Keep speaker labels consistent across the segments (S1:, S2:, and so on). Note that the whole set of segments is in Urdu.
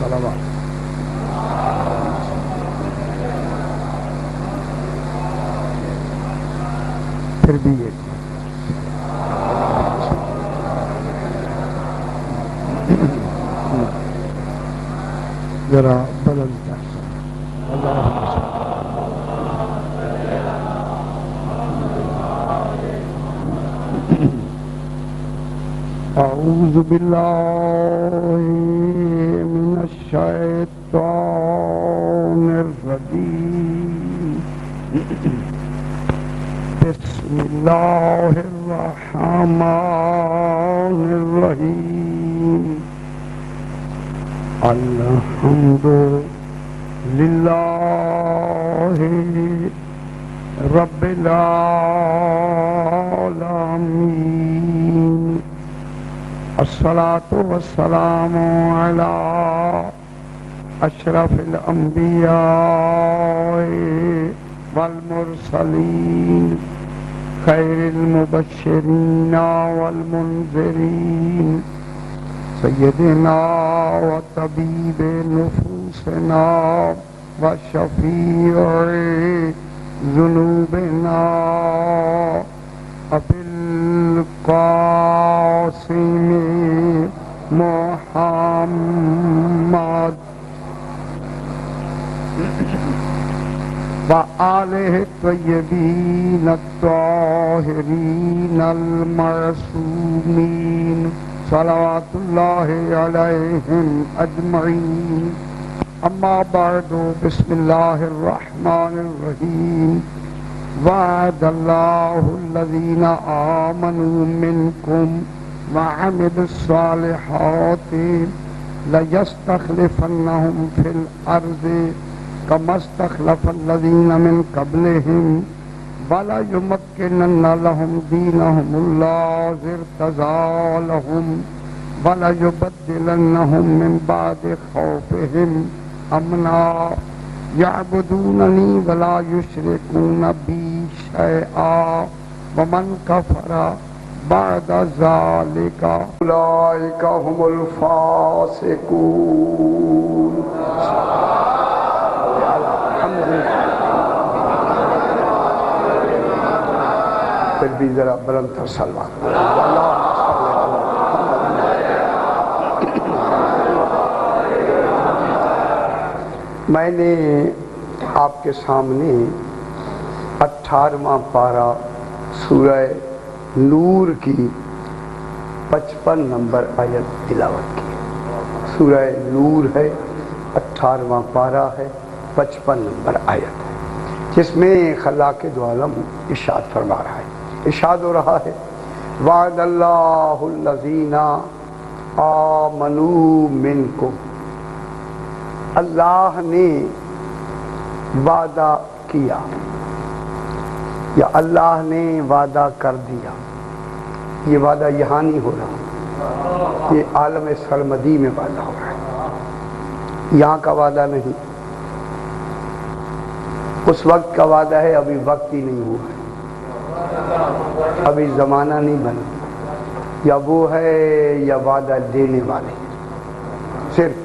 S1: صلوات پھر بھی ایک ذرا بلند کر اعوذ باللہ من الشیطان الرجیم بسم اللہ الرحمن الرحیم الحمد للہ رب العالمین الصلاة والسلام على اشرف الانبیاء والمرسلین خیر المبشرین والمنذرین سیدنا و طبیب نفوسنا و شفیع ذنوبنا ابی القاسم محمد و آلہ الطیبین الطاہرین المعصومین صلوات اللہ علیہم اجمعین اما بعد بسم اللہ الرحمن الرحیم وعد اللہ الذین آمنوا منکم وعملوا الصالحات لیستخلفنہم فی الارض کما استخلف الذین من قبلہم وَلَيُمَكِّنَنَّ لَهُمْ دِينَهُمُ الَّذِي ارْتَضَىٰ لَهُمْ وَلَيُبَدِّلَنَّهُم مِّن بَعْدِ خَوْفِهِمْ أَمْنًا يَعْبُدُونَنِي وَلَا يُشْرِكُونَ بِي شَيْئًا وَمَن كَفَرَ بَعْدَ ذَلِكَ أُولَٰئِكَ هُمُ الْفَاسِقُونَ. پھر بھی ذرا بلند تر سلوات. میں نے آپ کے سامنے 18واں پارہ سورہ نور کی 55 نمبر آیت تلاوت کی. سورہ نور ہے، 18واں پارہ ہے، 55 نمبر آیت ہے، جس میں خلاق دو عالم ارشاد فرما رہا ہے. ارشاد ہو رہا ہے وعد اللہ الذین آمنوا منکم. اللہ نے وعدہ کیا یا اللہ نے وعدہ کر دیا. یہ وعدہ یہاں نہیں ہو رہا، یہ عالم سرمدی میں وعدہ ہو رہا ہے، یہاں کا وعدہ نہیں. اس وقت کا وعدہ ہے، ابھی وقت ہی نہیں ہوا ہے، ابھی زمانہ نہیں بنا. یا وہ ہے یا وعدہ دینے والے، صرف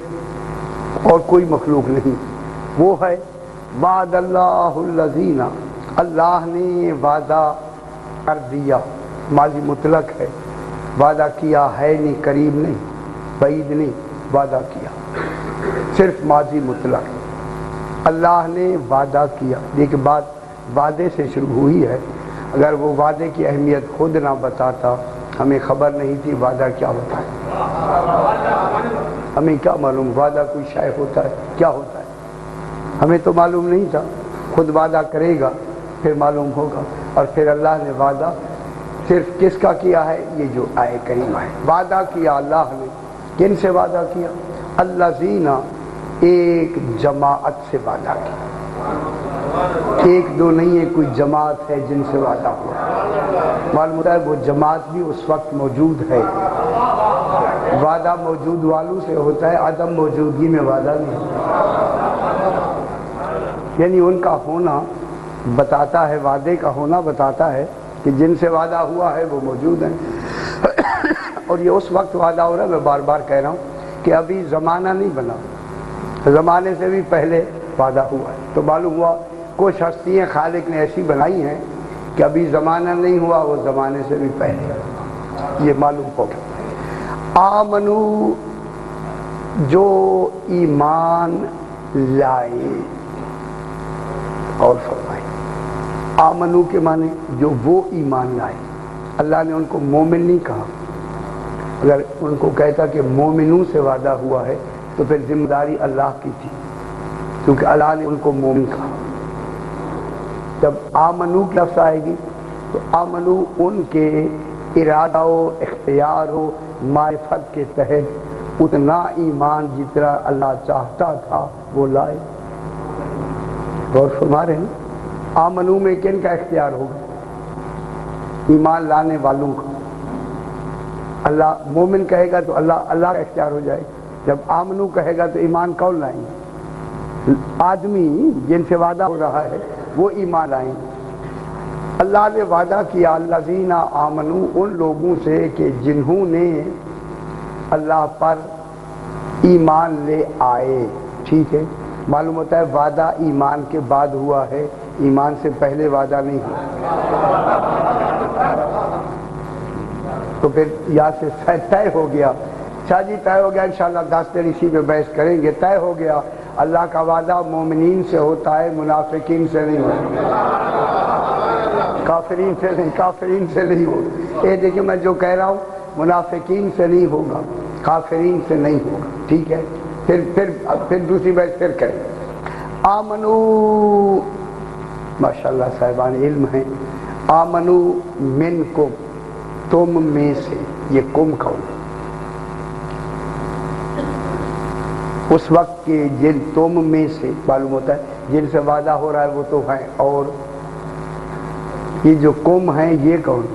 S1: اور کوئی مخلوق نہیں. وہ ہے وعد اللہ الذین، اللہ نے وعدہ کر دیا. ماضی مطلق ہے، وعدہ کیا ہے نہیں، قریب نہیں، بعید نہیں، وعدہ کیا، صرف ماضی مطلق. اللہ نے وعدہ کیا، دیکھ بات وعدے سے شروع ہوئی ہے. اگر وہ وعدے کی اہمیت خود نہ بتاتا، ہمیں خبر نہیں تھی وعدہ کیا ہوتا ہے. ہمیں کیا معلوم وعدہ کوئی شے ہوتا ہے، کیا ہوتا ہے، ہمیں تو معلوم نہیں تھا. خود وعدہ کرے گا پھر معلوم ہوگا. اور پھر اللہ نے وعدہ صرف کس کا کیا ہے؟ یہ جو آئے کریمہ ہے. وعدہ کیا اللہ نے، کن سے وعدہ کیا؟ الذین، ایک جماعت سے وعدہ کیا. ایک دو نہیں ہے، کوئی جماعت ہے جن سے وعدہ ہوا. معلوم ہوتا ہے وہ جماعت بھی اس وقت موجود ہے. وعدہ موجود والوں سے ہوتا ہے، عدم موجودگی میں وعدہ نہیں. یعنی ان کا ہونا بتاتا ہے، وعدے کا ہونا بتاتا ہے کہ جن سے وعدہ ہوا ہے وہ موجود ہیں. اور یہ اس وقت وعدہ ہو رہا ہے، میں بار بار کہہ رہا ہوں کہ ابھی زمانہ نہیں بنا، زمانے سے بھی پہلے وعدہ ہوا ہے۔ تو معلوم ہوا کچھ ہستیاں خالق نے ایسی بنائی ہیں کہ ابھی زمانہ نہیں ہوا، وہ زمانے سے بھی پہلے، یہ معلوم ہو گیا۔ آمنو، جو ایمان لائے، اور فرمائے آمنو کے معنی جو وہ ایمان لائے۔ اللہ نے ان کو مومن نہیں کہا، اگر ان کو کہتا کہ مومنوں سے وعدہ ہوا ہے تو پھر ذمہ داری اللہ کی تھی، کیونکہ اللہ نے ان کو مومن کہا۔ جب آمنو کی لفظ آئے گی تو آمنو ان کے ارادہ و اختیار و معرفت کے تحت اتنا ایمان جتنا اللہ چاہتا تھا وہ لائے۔ غور فرما رہے ہیں؟ آمنو میں کن کا اختیار ہوگا؟ ایمان لانے والوں کا۔ اللہ مومن کہے گا تو اللہ کا اختیار ہو جائے، جب آمنو کہے گا تو ایمان کون لائیں گے؟ آدمی جن سے وعدہ ہو رہا ہے وہ ایمان لائیں۔ اللہ نے وعدہ کیا الذین آمنو، ان لوگوں سے کہ جنہوں نے اللہ پر ایمان لے آئے۔ ٹھیک ہے، معلوم ہوتا ہے وعدہ ایمان کے بعد ہوا ہے، ایمان سے پہلے وعدہ نہیں ہوا۔ تو پھر یہاں سے طے ہو گیا، شاہ جی طے ہو گیا، انشاءاللہ 10 دن اسی پہ بحث کریں گے۔ طے ہو گیا اللہ کا وعدہ مومنین سے ہوتا ہے، منافقین سے نہیں ہوتا، کافرین سے نہیں ہوتا۔ یہ دیکھیں میں جو کہہ رہا ہوں منافقین سے نہیں ہوگا، کافرین سے نہیں ہوگا۔ ٹھیک ہے، پھر دوسری بحث پھر کریں۔ آمنو، ماشاءاللہ صاحبان علم ہیں۔ آمنو منکم، تم میں سے، یہ کم کون ہے؟ اس وقت کے جن تم میں سے، معلوم ہوتا ہے جن سے وعدہ ہو رہا ہے وہ تو ہیں، اور یہ جو کم ہیں یہ کون؟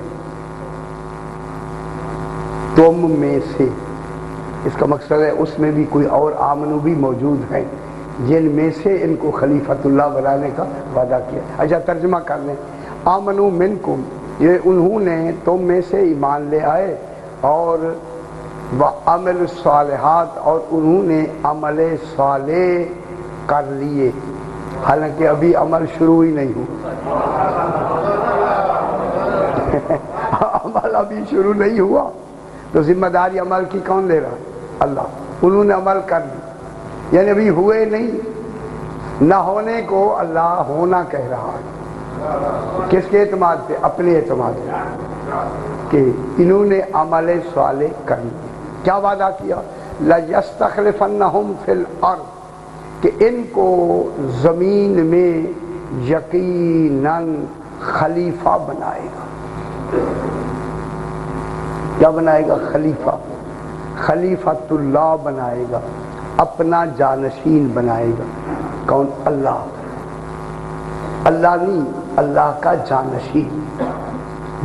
S1: تم میں سے، اس کا مقصد ہے اس میں بھی کوئی اور آمنو بھی موجود ہیں جن میں سے ان کو خلیفۃ اللہ بنانے کا وعدہ کیا۔ اچھا ترجمہ کر لیں، آمنو منکم، یہ انہوں نے تم میں سے ایمان لے آئے، اور وعمل الصالحات، اور انہوں نے عمل صالح کر لیے، حالانکہ ابھی عمل شروع ہی نہیں ہوا۔ عمل ابھی شروع نہیں ہوا تو ذمہ داری عمل کی کون لے رہا ہے؟ اللہ۔ انہوں نے عمل کر لی، یعنی ابھی ہوئے نہیں، نہ ہونے کو اللہ ہونا کہہ رہا ہے۔ کس کے اعتماد پہ؟ اپنے اعتماد پہ، کہ انہوں نے عمل صالح کر لی۔ کیا وعدہ کیا؟ لَيَسْتَخْلِفَنَّهُمْ فِي الْأَرْضِ، کہ ان کو زمین میں یقیناً خلیفہ بنائے گا۔ کیا بنائے گا؟ خلیفہ، خلیفۃ اللہ بنائے گا، اپنا جانشین بنائے گا۔ کون؟ اللہ۔ اللہ نہیں، اللہ کا جانشین،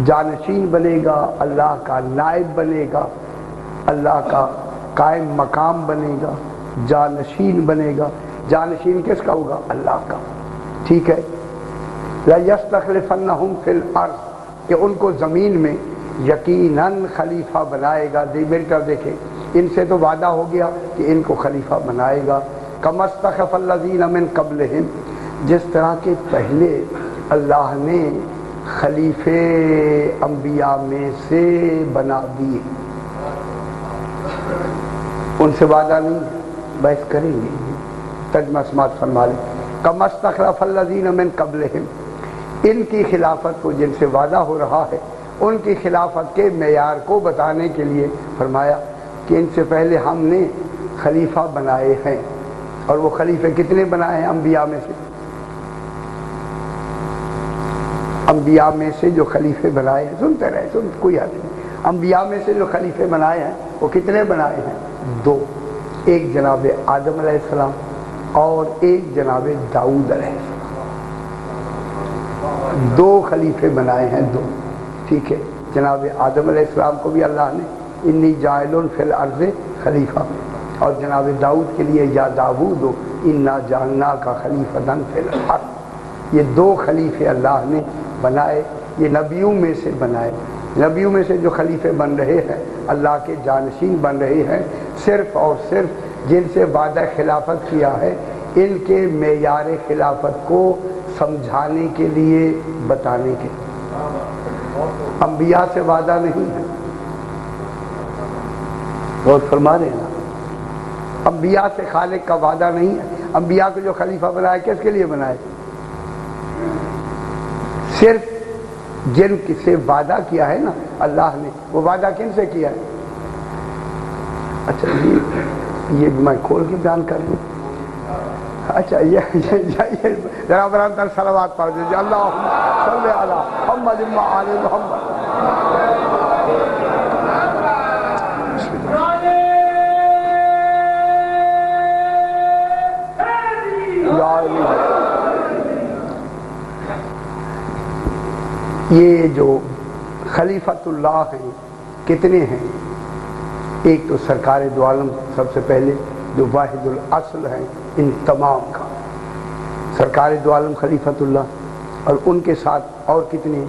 S1: جانشین بنے گا، اللہ کا نائب بنے گا، اللہ کا قائم مقام بنے گا، جانشین بنے گا۔ جانشین کس کا ہوگا؟ اللہ کا۔ ٹھیک ہے، لَيَسْتَخْلِفَنَّهُمْ فِي الْأَرْضِ، کہ ان کو زمین میں یقیناً خلیفہ بنائے گا۔ مل کر دیکھیں، ان سے تو وعدہ ہو گیا کہ ان کو خلیفہ بنائے گا۔ كَمَا اسْتَخْلَفَ الَّذِينَ مِن قَبْلِهِمْ، جس طرح کے پہلے اللہ نے خلیفے انبیاء میں سے بنا دیے، ان سے وعدہ نہیں، بحث کریں گے، ترجمہ سماعت فرما لیں۔ كَمَا اسْتَخْلَفَ الَّذِينَ مِن قَبْلِهِمْ، ان کی خلافت کو جن سے وعدہ ہو رہا ہے، ان کی خلافت کے معیار کو بتانے کے لیے فرمایا کہ ان سے پہلے ہم نے خلیفہ بنائے ہیں، اور وہ خلیفے کتنے بنائے ہیں؟ انبیاء میں سے، انبیاء میں سے جو خلیفے بنائے ہیں، سنتے رہے، کوئی حد نہیں، انبیاء میں سے جو خلیفے بنائے ہیں وہ کتنے بنائے ہیں؟ 2، ایک جناب آدم علیہ السلام اور ایک جناب داؤد علیہ السلام، 2 خلیفے بنائے ہیں، 2۔ ٹھیک ہے، جناب آدم علیہ السلام کو بھی اللہ نے انی جاعل فی الارض خلیفہ، اور جناب داؤد کے لیے یا داؤد انا جعلناک خلیفۃ فی الارض، یہ 2 خلیفے اللہ نے بنائے، یہ نبیوں میں سے بنائے۔ نبیوں میں سے جو خلیفے بن رہے ہیں، اللہ کے جانشین بن رہے ہیں، صرف اور صرف جن سے وعدہ خلافت کیا ہے ان کے معیار خلافت کو سمجھانے کے لیے، بتانے کے لیے۔ انبیاء سے وعدہ نہیں ہے، غور فرما رہے ہیں نا، انبیاء سے خالق کا وعدہ نہیں ہے۔ انبیاء کو جو خلیفہ بنایا کس کے لیے بنائے؟ صرف جن سے وعدہ کیا ہے نا اللہ نے، وہ وعدہ کن سے کیا ہے؟ اچھا یہ میں کھول کے بیان کر لوں۔ اچھا یہ ذرا برابر صلوات پڑھ دیجیے، اللہم صلی علی محمد و آل محمد۔ یہ جو خلیفۃ اللہ ہیں کتنے ہیں؟ ایک تو سرکار دو عالم سب سے پہلے جو واحد الاصل ہیں ان تمام کا، سرکار دو عالم خلیفۃ اللہ، اور ان کے ساتھ اور کتنے؟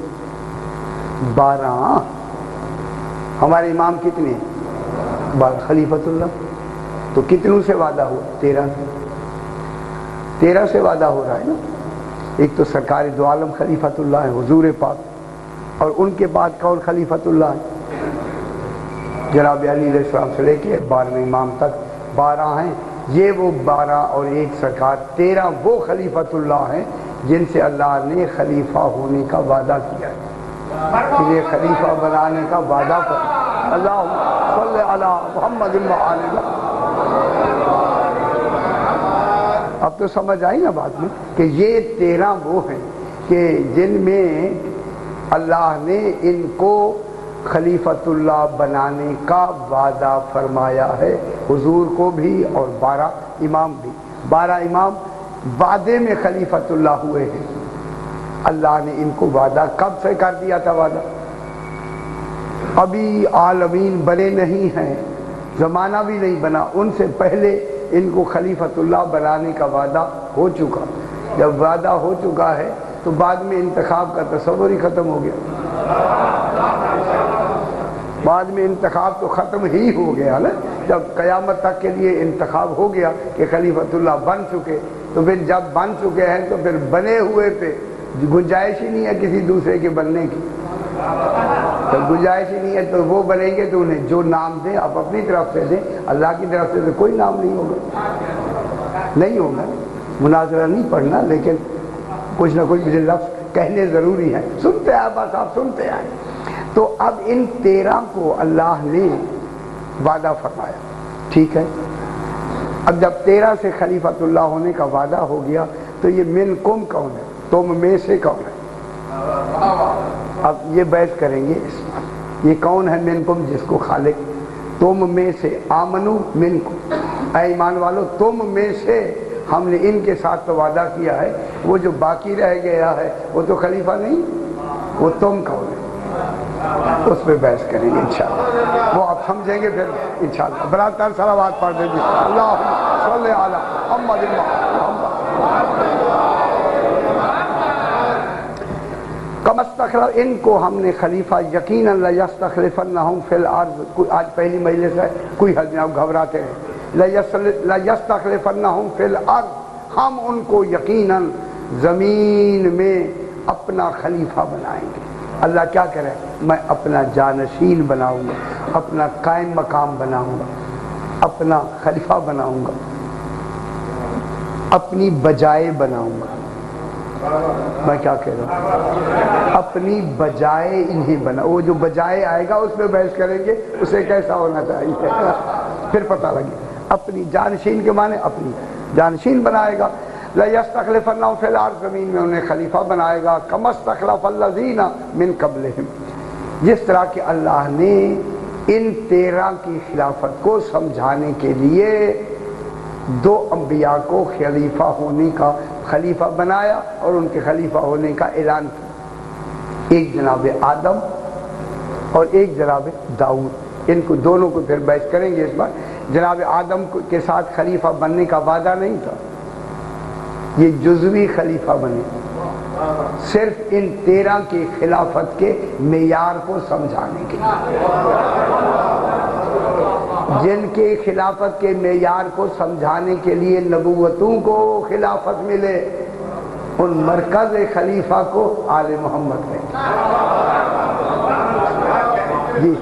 S1: 12۔ ہمارے امام کتنے؟ 12 خلیفۃ اللہ۔ تو کتنوں سے وعدہ ہوا؟ 13 سے وعدہ ہو رہا ہے نا۔ ایک تو سرکار دو عالم خلیفۃ اللہ ہے حضور پاک، اور ان کے بعد کون خلیفۃ اللہ ہے؟ جناب علی علیہ السلام سے لے کے 12ویں امام تک 12 ہیں۔ یہ وہ 12 اور ایک سرکار 13 وہ خلیفۃ اللہ ہیں جن سے اللہ نے خلیفہ ہونے کا وعدہ کیا ہے، انہیں خلیفہ بنانے کا وعدہ کیا۔ اللہم صلی علی محمد و آل محمد۔ اب تو سمجھ آئی نا بات میں کہ یہ 13 وہ ہیں کہ جن میں اللہ نے ان کو خلیفۃ اللہ بنانے کا وعدہ فرمایا ہے، حضور کو بھی اور 12 امام بھی۔ 12 امام وعدے میں خلیفۃ اللہ ہوئے ہیں۔ اللہ نے ان کو وعدہ کب سے کر دیا تھا؟ وعدہ ابھی عالمین بنے نہیں ہیں، زمانہ بھی نہیں بنا، ان سے پہلے ان کو خلیفۃ اللہ بنانے کا وعدہ ہو چکا۔ جب وعدہ ہو چکا ہے تو بعد میں انتخاب کا تصور ہی ختم ہو گیا۔ بعد میں انتخاب تو ختم ہی ہو گیا نا، جب قیامت تک کے لیے انتخاب ہو گیا کہ خلیفۃ اللہ بن چکے، تو پھر جب بن چکے ہیں تو پھر بنے ہوئے پہ گنجائش ہی نہیں ہے کسی دوسرے کے بننے کی۔ جب گنجائش ہی نہیں ہے تو وہ بنیں گے تو انہیں جو نام دیں آپ اپنی طرف سے دیں، اللہ کی طرف سے تو کوئی نام نہیں ہوگا، نہیں ہوگا۔ مناظرہ نہیں پڑھنا، لیکن کچھ نہ کچھ مجھے لفظ کہنے ضروری ہے، سنتے ہیں بس آپ سنتے ہیں۔ تو اب ان 13 کو اللہ نے وعدہ فرمایا، ٹھیک ہے۔ اب جب 13 سے خلیفۃ اللہ ہونے کا وعدہ ہو گیا تو یہ منکم کون ہے؟ تم میں سے کون ہے؟ اب یہ بحث کریں گے اس پر، یہ کون ہے منکم جس کو خالق؟ تم میں سے، آمنو منکم، اے ایمان والو تم میں سے ہم نے ان کے ساتھ تو وعدہ کیا ہے، وہ جو باقی رہ گیا ہے وہ تو خلیفہ نہیں، وہ تم کون ہے؟ اس پہ بحث کریں گے انشاءاللہ، وہ آپ سمجھیں گے پھر انشاءاللہ۔ براتر صلوات پڑھ دیجیے، اللہم صلی علی محمد محمد۔ کم استخلف، ان کو ہم نے خلیفہ یقیناً لیستخلفنہم فی الارض، آج پہلی مجلس ہے کوئی حد نہیں، آپ گھبراتے ہیں، لیستخلفنہم فی الارض، ہم ان کو یقیناً زمین میں اپنا خلیفہ بنائیں گے۔ اللہ کیا کرے؟ میں اپنا جانشین بناؤں گا، اپنا قائم مقام بناؤں گا، اپنا خلیفہ بناؤں گا، اپنی بجائے بناؤں گا۔ میں کیا کہہ رہا ہوں؟ اپنی بجائے انہیں بنا، وہ جو بجائے آئے گا اس پہ بحث کریں گے، اسے کیسا ہونا چاہیے پھر پتہ لگے۔ اپنی جانشین کے معنی اپنی جانشین بنائے گا۔ لَيَسْتَخْلِفَنَّهُمْ فِي الْأَرْضِ، زمین میں انہیں خلیفہ بنائے گا، كَمَا اسْتَخْلَفَ الَّذِينَ مِن قَبْلِهِمْ، جس طرح کہ اللہ نے ان 13 کی خلافت کو سمجھانے کے لیے 2 انبیاء کو خلیفہ ہونے کا خلیفہ بنایا اور ان کے خلیفہ ہونے کا اعلان کیا، ایک جناب آدم اور ایک جناب داؤد۔ ان کو دونوں کو پھر بحث کریں گے اس بار۔ جناب آدم کے ساتھ خلیفہ بننے کا وعدہ نہیں تھا، یہ جزوی خلیفہ بنے، صرف ان 13 کی خلافت کے معیار کو سمجھانے کے لیے۔ جن کے خلافت کے معیار کو سمجھانے کے لیے نبوتوں کو خلافت ملے، ان مرکز خلیفہ کو آل محمد ہے جی،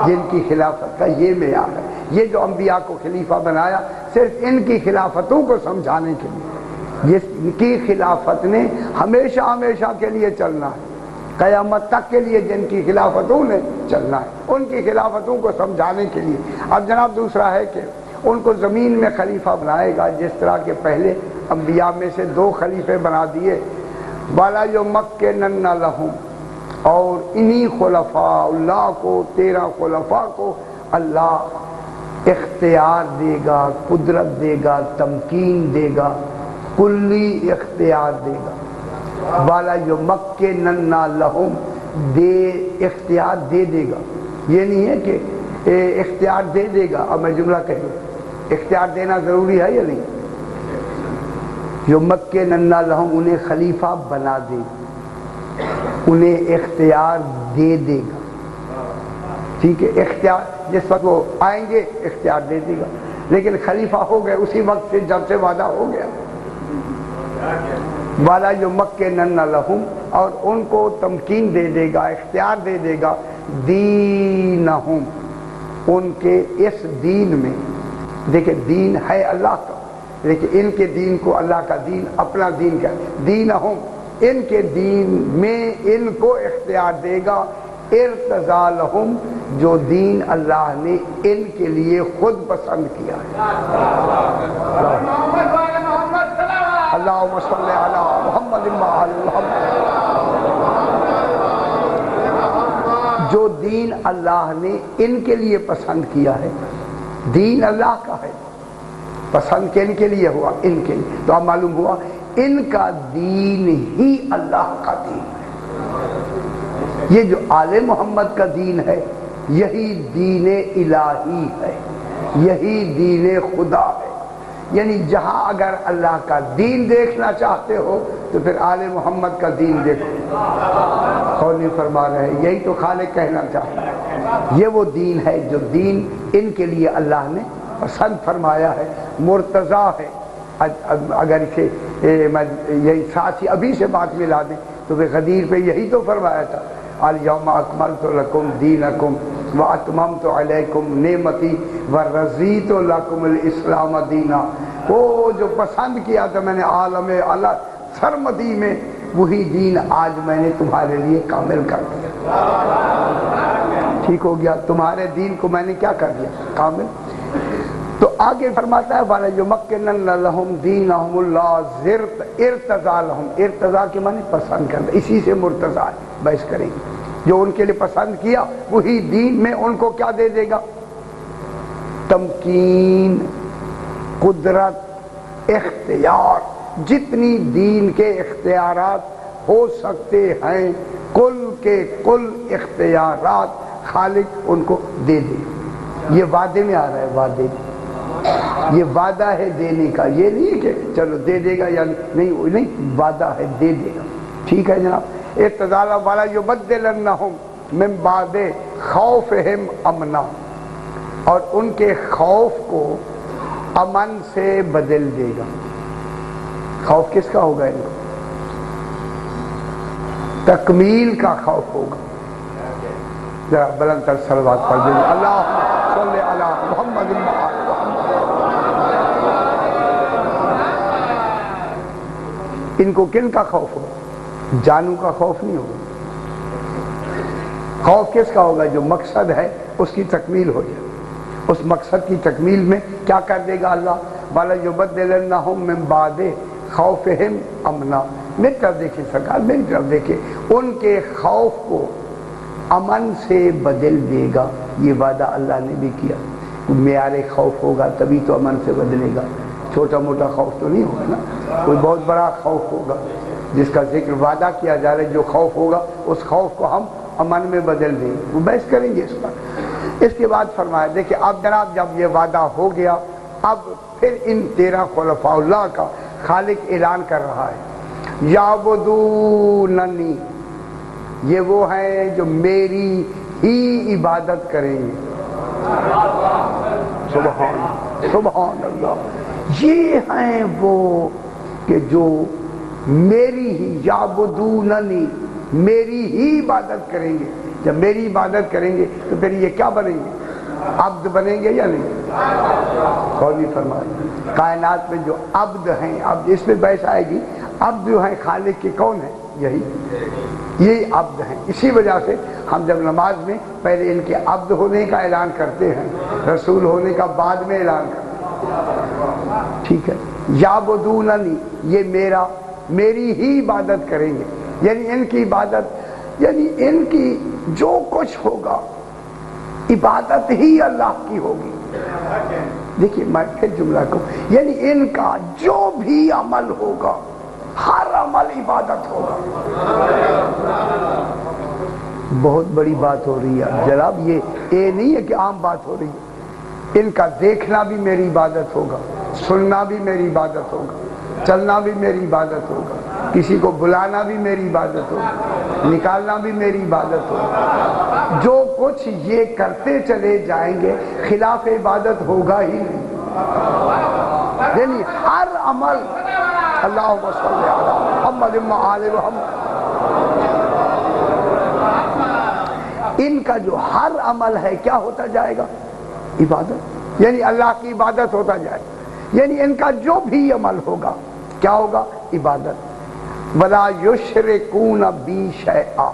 S1: جن کی خلافت کا یہ معیار ہے۔ یہ جو انبیاء کو خلیفہ بنایا صرف ان کی خلافتوں کو سمجھانے کے لیے، جس کی خلافت نے ہمیشہ ہمیشہ کے لیے چلنا ہے، قیامت تک کے لیے جن کی خلافتوں نے چلنا ہے، ان کی خلافتوں کو سمجھانے کے لیے۔ اب جناب دوسرا ہے کہ ان کو زمین میں خلیفہ بنائے گا، جس طرح کے پہلے انبیاء میں سے 2 خلیفے بنا دیے، وَلَا يُمَكِّنَنَّ لَهُمْ، اور انہی خلفاء اللہ کو، 13 خلفاء کو اللہ اختیار دے گا، قدرت دے گا، تمکین دے گا، کلی اختیار دے گا۔ وَلَا يُمَكِّنَنَّ لَهُمْ، دے اختیار دے دے گا، یہ نہیں ہے کہ اختیار دے دے گا۔ اب میں جملہ کہوں، اختیار دینا ضروری ہے یا نہیں؟ يُمَكِّنَنَّ لَهُمْ، انہیں خلیفہ بنا دے گا، انہیں اختیار دے دے گا، ٹھیک ہے؟ اختیار جس وقت وہ آئیں گے اختیار دے دے گا، لیکن خلیفہ ہو گئے اسی وقت سے جب سے وعدہ ہو گیا۔ وَلَا يُمَكِّنَنَّ لَهُمْ، اور ان کو تمکین دے دے گا، اختیار دے دے گا، دینہم، ان کے اس دین میں۔ دیکھیں دین ہے اللہ کا، لیکن ان کے دین کو اللہ کا دین اپنا دین کا، دینہم، ان کے دین میں ان کو اختیار دے گا، ارتضا لہم، جو دین اللہ نے ان کے لیے خود پسند کیا ہے۔ اللہم صلی علی محمد وعلی محمد، جو دین اللہ نے ان کے لیے پسند کیا ہے، دین اللہ کا ہے، پسند کن کے لیے ہوا؟ ان کے لیے۔ تو اب معلوم ہوا ان کا دین ہی اللہ کا دین ہے۔ یہ جو آل محمد کا دین ہے یہی دین الہی ہے، یہی دین خدا ہے۔ یعنی جہاں اگر اللہ کا دین دیکھنا چاہتے ہو تو پھر آل محمد کا دین دیکھو۔ قولی فرما رہے ہیں، یہی تو خالق کہنا چاہتا ہے، یہ وہ دین ہے جو دین ان کے لیے اللہ نے پسند فرمایا ہے، مرتضی ہے۔ اگر اسے یہی ساتھ ہی ابھی سے بات ملا دیں تو پھر غدیر پہ یہی تو فرمایا تھا، الیوم اکملت لکم دینکم واتممت علیکم نعمتی ورضیت لکم الاسلام دینا۔ وہ جو پسند کیا تھا میں نے عالم اللہ سرمدی میں، وہی دین آج میں نے تمہارے لیے کامل کر دیا، ٹھیک ہو گیا، تمہارے دین کو میں نے کیا کر دیا؟ کامل۔ تو آگے فرماتا ہے وَلَا يُمَكِّنَنَّ لَهُمْ دِينَهُمُ اللَّهُ ارتضا لَهُمْ، ارتضا کے معنی پسند کرنا، اسی سے مرتضی بحث کریں گے۔ جو ان کے لیے پسند کیا وہی دین میں ان کو کیا دے دے گا؟ تمکین، قدرت، اختیار، جتنی دین کے اختیارات ہو سکتے ہیں کل کے کل اختیارات خالق ان کو دے دے۔ یہ وعدے میں آ رہا ہے، وعدے میں، یہ وعدہ ہے دینے کا، یہ نہیں کہ چلو دے دے گا یا نہیں، وعدہ ہے دے دے گا، ٹھیک ہے جناب۔ ارتضا وَلَا يُبَدِّلَنَّهُمْ مِن بَعْدِ خَوْفِهِمْ امنا، اور ان کے خوف کو امن سے بدل دے گا۔ خوف کس کا ہوگا؟ ان کو تکمیل کا خوف ہوگا۔ ذرا بلند تر صلوات پڑھ دیں، اللہم صلی علی محمد وعلی محمد۔ ان کو کن کا خوف ہوگا؟ جانوں کا خوف نہیں ہوگا۔ خوف کس کا ہوگا؟ جو مقصد ہے اس کی تکمیل ہو جائے، اس مقصد کی تکمیل میں کیا کر دے گا اللہ؟ وَلَا يُبَدِّلَنَّهُمْ مِن بَعْدِ خَوْفِهِمْ امنا۔ میری طرف دیکھیں سرکار، میری طرف دیکھیں، ان کے خوف کو امن سے بدل دے گا۔ یہ وعدہ اللہ نے بھی کیا، معیار خوف ہوگا تبھی تو امن سے بدلے گا، چھوٹا موٹا خوف تو نہیں ہوگا نا، کوئی بہت بڑا خوف ہوگا جس کا ذکر وعدہ کیا جا رہا ہے۔ جو خوف ہوگا اس خوف کو ہم امن میں بدل دیں گے، وہ بحث کریں گے اس پر۔ اس کے بعد فرمایا، دیکھیں اب جناب جب یہ وعدہ ہو گیا، اب پھر ان 13 خلفاء اللہ کا خالق اعلان کر رہا ہے، یعبدوننی، یہ وہ ہیں جو میری ہی عبادت کریں گے۔ سبحان اللہ، یہ ہیں وہ کہ جو میری ہی یعبدوننی، میری ہی عبادت کریں گے۔ جب میری عبادت کریں گے تو پھر یہ کیا بنیں گے؟ عبد بنیں گے یا نہیں؟ قولی فرمائے کائنات میں جو عبد ہیں، عبد اس میں بحث آئے گی، عبد جو ہیں خالق کے کون ہیں؟ یہی عبد ہیں۔ اسی وجہ سے ہم جب نماز میں پہلے ان کے عبد ہونے کا اعلان کرتے ہیں، رسول ہونے کا بعد میں اعلان کرتے ہیں، ٹھیک ہے۔ یعبدوننی، یہ میری ہی عبادت کریں گے، یعنی ان کی عبادت، یعنی ان کی جو کچھ ہوگا عبادت ہی اللہ کی ہوگی۔ دیکھیے میں پھر جملہ کہوں، یعنی ان کا جو بھی عمل ہوگا، ہر عمل عبادت ہوگا۔ بہت بڑی بات ہو رہی ہے جناب، یہ نہیں ہے کہ عام بات ہو رہی ہے۔ ان کا دیکھنا بھی میری عبادت ہوگا، سننا بھی میری عبادت ہوگا، چلنا بھی میری عبادت ہوگا، کسی کو بلانا بھی میری عبادت ہوگا، نکالنا بھی میری عبادت ہوگا۔ جو کچھ یہ کرتے چلے جائیں گے خلاف عبادت ہوگا ہی نہیں، یعنی ہر عمل اللہم صلی علی محمد و آل محمد، ان کا جو ہر عمل ہے کیا ہوتا جائے گا؟ عبادت، یعنی اللہ کی عبادت ہوتا جائے گا، یعنی ان کا جو بھی عمل ہوگا کیا ہوگا؟ عبادت۔ وَلَا يُشْرِكُونَ بِي شَيْئًا،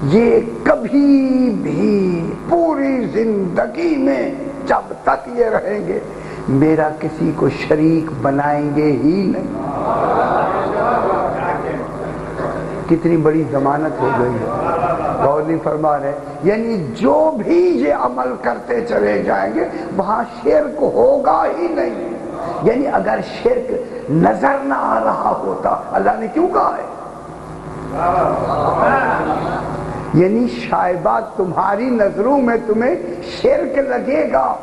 S1: یہ کبھی بھی پوری زندگی میں جب تک یہ رہیں گے میرا کسی کو شریک بنائیں گے ہی نہیں۔ کتنی بڑی ضمانت ہو گئی ہے، غور نہیں فرما رہے، یعنی جو بھی یہ عمل کرتے چلے جائیں گے وہاں شرک ہوگا ہی نہیں۔ یعنی اگر شرک نظر نہ آ رہا ہوتا اللہ نے کیوں کہا ہے؟ یعنی شائبہ تمہاری نظروں میں تمہیں شرک لگے گا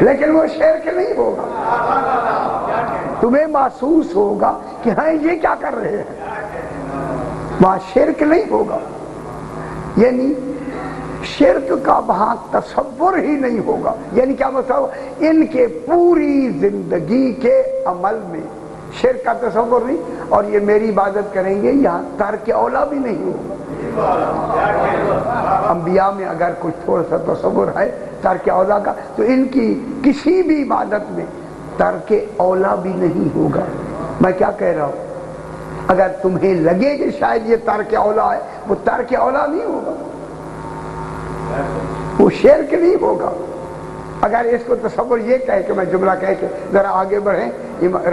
S1: لیکن وہ شرک نہیں ہوگا، تمہیں محسوس ہوگا کہ ہاں یہ کیا کر رہے ہیں، وہاں شرک نہیں ہوگا، یعنی شرک کا وہاں تصور ہی نہیں ہوگا۔ یعنی کیا مطلب؟ ان کے پوری زندگی کے عمل میں شرک کا تصور نہیں، اور یہ میری عبادت کریں گے، یہاں ترک اولا بھی نہیں ہوگا۔ انبیاء میں اگر کچھ تھوڑا سا تصور ہے ترک اولا کا تو ان کی کسی بھی عبادت میں ترک اولا بھی نہیں ہوگا۔ میں کیا کہہ رہا ہوں؟ اگر تمہیں لگے کہ شاید یہ ترک اولا ہے، وہ ترک اولا نہیں ہوگا، وہ شرک نہیں ہوگا۔ اگر اس کو تصور یہ کہے کہ میں جملہ کہہ کے ذرا آگے بڑھیں،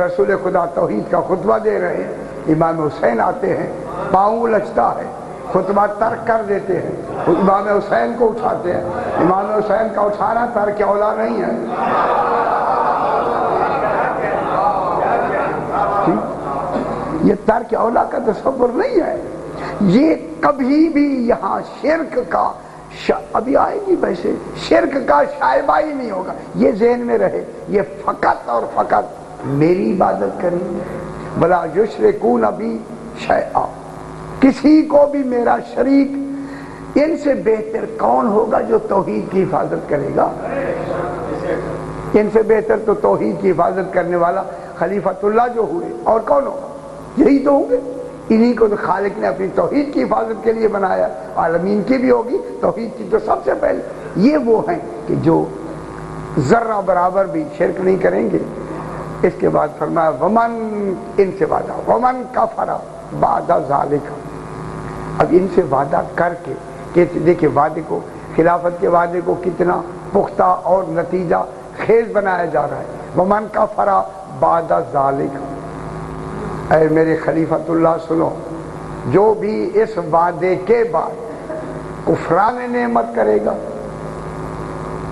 S1: رسول خدا توحید کا خطبہ دے رہے ہیں، امام حسین آتے ہیں، پاؤں لچتا ہے، خطبہ ترک کر دیتے ہیں، امام حسین کو اٹھاتے ہیں، امام حسین کا اٹھانا ترک اولا نہیں ہے۔ یہ ترک اولا کا تصور نہیں ہے، یہ کبھی بھی یہاں شرک کا ابھی آئے گی، ویسے شرک کا شائبہ ہی نہیں ہوگا، یہ ذہن میں رہے، یہ فقط اور فقط میری عبادت کریں گے۔ وَلَا يُشْرِكُونَ بِي شَيْئًا، کسی کو بھی میرا شریک، ان سے بہتر کون ہوگا جو توحید کی حفاظت کرے گا؟ ان سے بہتر تو توحید کی حفاظت کرنے والا خلیفۃ اللہ جو ہوئے، اور کون ہوگا؟ یہی تو ہوں گے، انہی کو تو خالق نے اپنی توحید کی حفاظت کے لیے بنایا، عالمین کی بھی ہوگی، توحید کی تو سب سے پہلے۔ یہ وہ ہیں کہ جو ذرہ برابر بھی شرک نہیں کریں گے۔ اس کے بعد فرمایا ومن، ان سے وعدہ، ومن کفر بعد ذالک، اب ان سے وعدہ کر کے کہ دیکھیں وعدے کو، خلافت کے وعدے کو کتنا پختہ اور نتیجہ خیز بنایا جا رہا ہے۔ ومن کفر بعد ذالک، اے میرے خلیفۃ اللہ سنو، جو بھی اس وعدے کے بعد کفران نعمت کرے گا،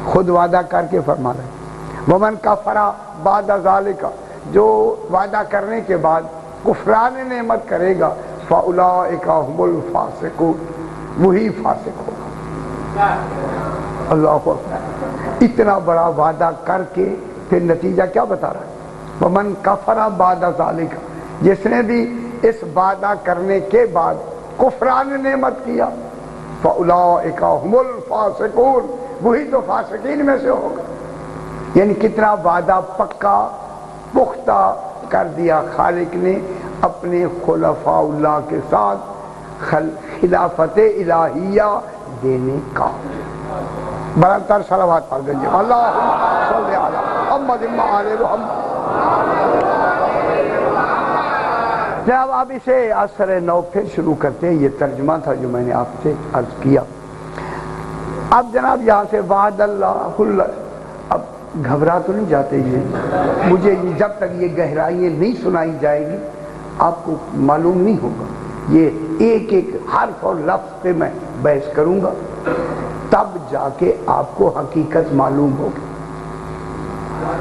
S1: خود وعدہ کر کے فرما رہے ہیں ومن کفر بعد ذالک، جو وعدہ کرنے کے بعد کفران نعمت کرے گا، فاولئک هم الفاسقون، وہی فاسق ہوگا۔ اللہ اکبر، اتنا بڑا وعدہ کر کے پھر نتیجہ کیا بتا رہا ہے؟ ومن کفر بعد ذالک، جس نے بھی اس وعدہ کرنے کے بعد کفران نعمت کیا، فاولئک هم الفاسقون، وہی تو فاسقین میں سے ہوگا۔ یعنی کتنا وعدہ پکا پختہ کر دیا خالق نے اپنے خلفاء اللہ کے ساتھ خلافت الہیہ دینے کا۔ برابر صلوات پڑھ گئے اللہم صلی علی محمد و آل محمد۔ جناب آپ اسے اثر نو پھر شروع کرتے ہیں، یہ ترجمہ تھا جو میں نے آپ سے عرض کیا۔ اب جناب یہاں سے وعد اللہ، اب گھبرا تو نہیں جاتے یہ، مجھے جب تک یہ گہرائیاں نہیں سنائی جائے گی آپ کو معلوم نہیں ہوگا، یہ ایک ایک حرف اور لفظ پہ میں بحث کروں گا، تب جا کے آپ کو حقیقت معلوم ہوگی۔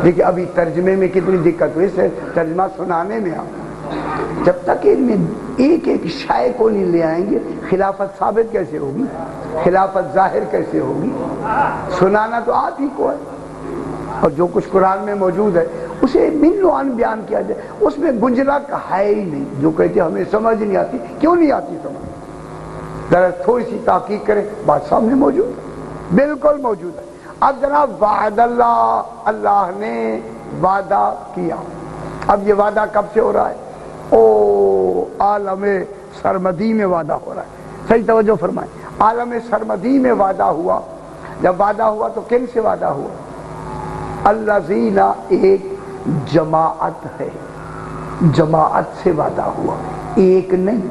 S1: دیکھیں ابھی ترجمے میں کتنی دقت ہوئی، سے ترجمہ سنانے میں آپ جب تک ان میں ایک ایک شے کو نہیں لے آئیں گے خلافت ثابت کیسے ہوگی، خلافت ظاہر کیسے ہوگی؟ سنانا تو آپ ہی کو ہے، اور جو کچھ قرآن میں موجود ہے اسے من لعن بیان کیا جائے، اس میں گنجلک ہے ہی نہیں۔ جو کہتے ہمیں سمجھ نہیں آتی، کیوں نہیں آتی سمجھ؟ ذرا تھوڑی سی تحقیق کریں، بات سامنے موجود ہے، بالکل موجود ہے۔ اب جناب وعد اللہ، اللہ نے وعدہ کیا۔ اب یہ وعدہ کب سے ہو رہا ہے؟ عالم سرمدی میں وعدہ ہو رہا ہے، صحیح توجہ فرمائیں۔ عالم سرمدی میں وعدہ ہوا، جب وعدہ ہوا تو کن سے وعدہ ہوا؟ الذین، ایک جماعت ہے، جماعت سے وعدہ ہوا، ایک نہیں۔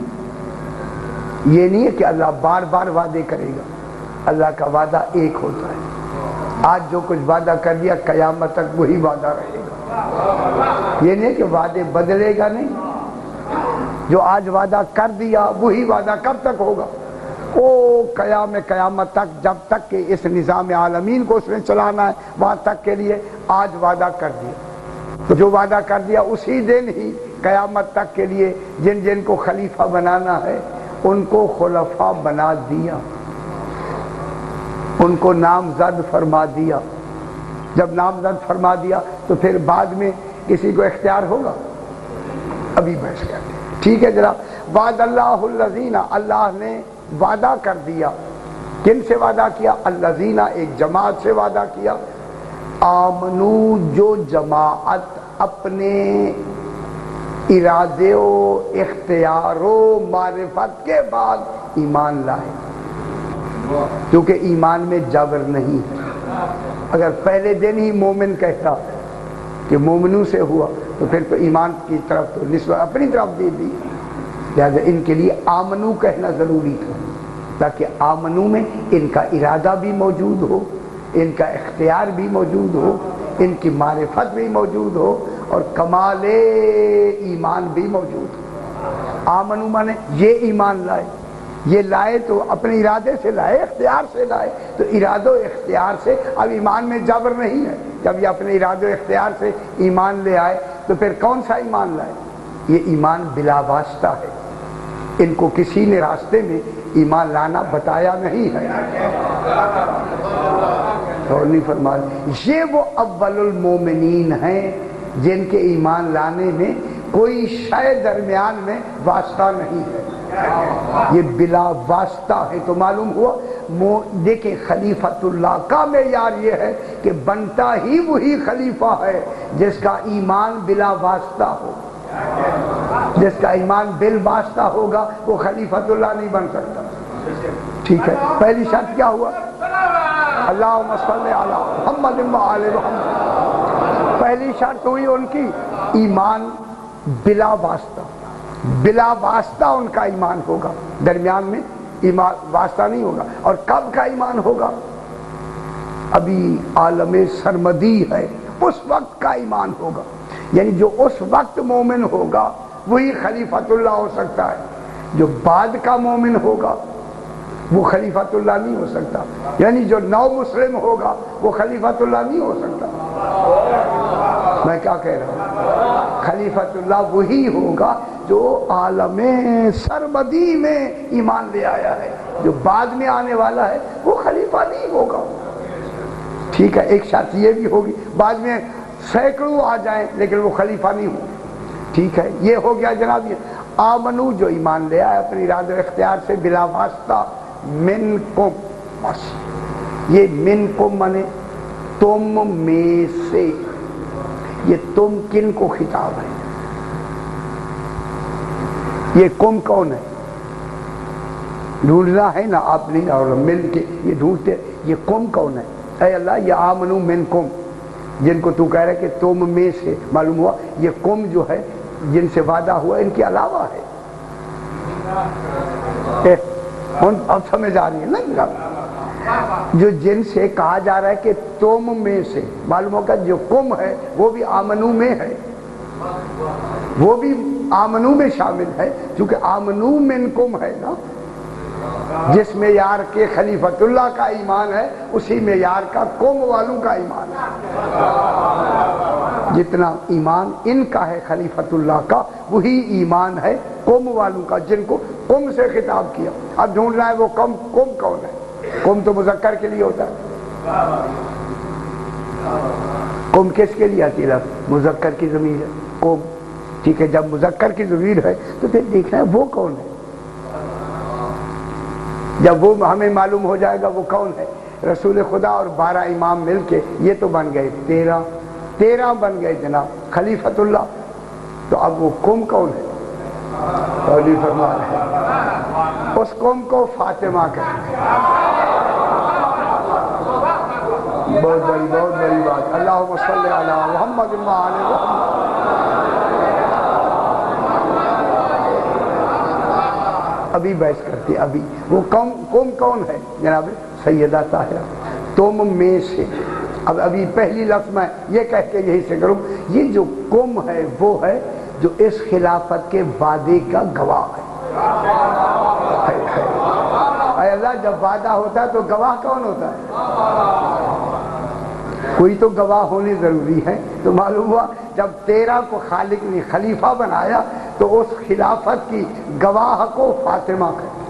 S1: یہ نہیں ہے کہ اللہ بار بار وعدے کرے گا، اللہ کا وعدہ ایک ہوتا ہے۔ آج جو کچھ وعدہ کر دیا قیامت تک وہی وعدہ رہے گا، یہ نہیں کہ وعدے بدلے گا، نہیں، جو آج وعدہ کر دیا وہی وعدہ کب تک ہوگا؟ قیامت تک، جب تک کہ اس نظام عالمین کو اس نے چلانا ہے وہاں تک کے لیے آج وعدہ کر دیا، تو جو وعدہ کر دیا اسی دن ہی قیامت تک کے لیے جن جن کو خلیفہ بنانا ہے ان کو خلفاء بنا دیا، ان کو نامزد فرما دیا۔ جب نامزد فرما دیا تو پھر بعد میں کسی کو اختیار ہوگا؟ ابھی بحث کرتے ہیں، ٹھیک ہے جناب۔ وعد اللہ الذین، اللہ نے وعدہ کر دیا، کن سے وعدہ کیا؟ الذین، ایک جماعت سے وعدہ کیا، آمنو، جو جماعت اپنے ارادے و اختیار و معرفت کے بعد ایمان لائے، کیونکہ ایمان میں جبر نہیں ہے۔ اگر پہلے دن ہی مومن کہتا کہ مومنوں سے ہوا تو پھر تو ایمان کی طرف تو نسبت اپنی طرف دے دی، لہذا ان کے لیے آمنو کہنا ضروری تھا، تاکہ آمنو میں ان کا ارادہ بھی موجود ہو، ان کا اختیار بھی موجود ہو، ان کی معرفت بھی موجود ہو، اور کمال ایمان بھی موجود ہو۔ آمنو مانے یہ ایمان لائے، یہ لائے تو اپنے ارادے سے لائے، اختیار سے لائے، تو ارادہ و اختیار سے اب ایمان میں جبر نہیں ہے۔ جب یہ اپنے ارادے و اختیار سے ایمان لے آئے تو پھر کون سا ایمان لائے؟ یہ ایمان بلا واسطہ ہے، ان کو کسی نے راستے میں ایمان لانا بتایا نہیں ہے، اور نہیں فرمایا۔ یہ وہ اول المومنین ہیں جن کے ایمان لانے میں کوئی شے درمیان میں واسطہ نہیں ہے، یہ بلا واسطہ ہے۔ تو معلوم ہوا، دیکھیں خلیفۃ اللہ کا معیار یہ ہے کہ بنتا ہی وہی خلیفہ ہے جس کا ایمان بلا واسطہ ہو۔ جس کا ایمان بالواسطہ ہوگا وہ خلیفۃ اللہ نہیں بن سکتا، ٹھیک ہے۔ پہلی شرط کیا ہوا؟ اللہم صلی علی محمد و آل محمد۔ پہلی شرط ہوئی ان کی ایمان بلا واسطہ، بلا واسطہ ان کا ایمان ہوگا، درمیان میں ایمان واسطہ نہیں ہوگا۔ اور کب کا ایمان ہوگا؟ ابھی عالم سرمدی ہے اس وقت کا ایمان ہوگا، یعنی جو اس وقت مومن ہوگا وہی خلیفۃ اللہ ہو سکتا ہے، جو بعد کا مومن ہوگا وہ خلیفۃ اللہ نہیں ہو سکتا، یعنی جو نو مسلم ہوگا وہ خلیفۃ اللہ نہیں ہو سکتا۔ میں کیا کہہ رہا ہوں؟ خلیفۃ اللہ وہی ہوگا جو عالم سرمدی میں ایمان لے آیا ہے، جو بعد میں آنے والا ہے وہ خلیفہ نہیں ہوگا، ٹھیک ہے۔ ایک شرط یہ بھی ہوگی، بعد میں سینکڑوں آ جائیں لیکن وہ خلیفہ نہیں ہو، ٹھیک ہے۔ یہ ہو گیا جناب، یہ آمنو جو ایمان لے آئے اپنی ارادہ اختیار سے بلا واسطہ، منکم، بس یہ منکم مانے تم میں سے، یہ تم کن کو خطاب ہے؟ یہ کم کون ہے؟ ڈھونڈنا ہے نا آپ نے، اور مل کے یہ ڈھونڈتے، یہ کم کون ہے؟ اے اللہ یہ آمنو منکم، جن کو تو کہہ رہے کہ تم میں سے، معلوم ہوا یہ کم جو ہے جن سے وعدہ ہوا ان کے علاوہ ہے۔ اب سمجھ آ رہی ہے نا، جو جن سے کہا جا رہا ہے کہ تم میں سے، معلوم ہوگا جو کم ہے وہ بھی آمنو میں ہے، وہ بھی آمنو میں شامل ہے، چونکہ آمنو منکم ہے نا، جس معیار کے خلیفۃ اللہ کا ایمان ہے اسی معیار کا قوم والوں کا ایمان ہے۔ جتنا ایمان ان کا ہے خلیفۃ اللہ کا، وہی ایمان ہے قوم والوں کا، جن کو قوم سے خطاب کیا۔ اب ڈھونڈنا ہے وہ قوم کون ہے؟ قوم تو مذکر کے لیے ہوتا ہے، قوم کس کے لیے آتی ہے؟ مذکر کی ضمیر ہے قوم، ٹھیک ہے، جب مذکر کی ضمیر ہے تو پھر دیکھنا ہے وہ کون ہے۔ جب وہ ہمیں معلوم ہو جائے گا وہ کون ہے، رسول خدا اور 12 امام مل کے یہ تو بن گئے 13 بن گئے جناب خلیفۃ اللہ، تو اب وہ قوم کون ہے؟ تولی فرما رہے ہیں اس قوم کو فاطمہ کہیں گے۔ بہت بڑی بات، اللہم صلی علی محمد و آل محمد۔ ابھی بحث کرتی، ابھی وہ قوم کون ہے جناب؟ سیدہ طاہرہ، تم میں سے۔ اب ابھی پہلی لفظ میں یہ کہہ کے یہی سے کروں، یہ جو قوم ہے وہ ہے جو اس خلافت کے وعدے کا گواہ ہے۔ اے اللہ جب وعدہ ہوتا ہے تو گواہ کون ہوتا ہے؟ کوئی تو گواہ ہونی ضروری ہے، تو معلوم ہوا جب 13 کو خالق نے خلیفہ بنایا تو اس خلافت کی گواہ کو فاطمہ کہتے۔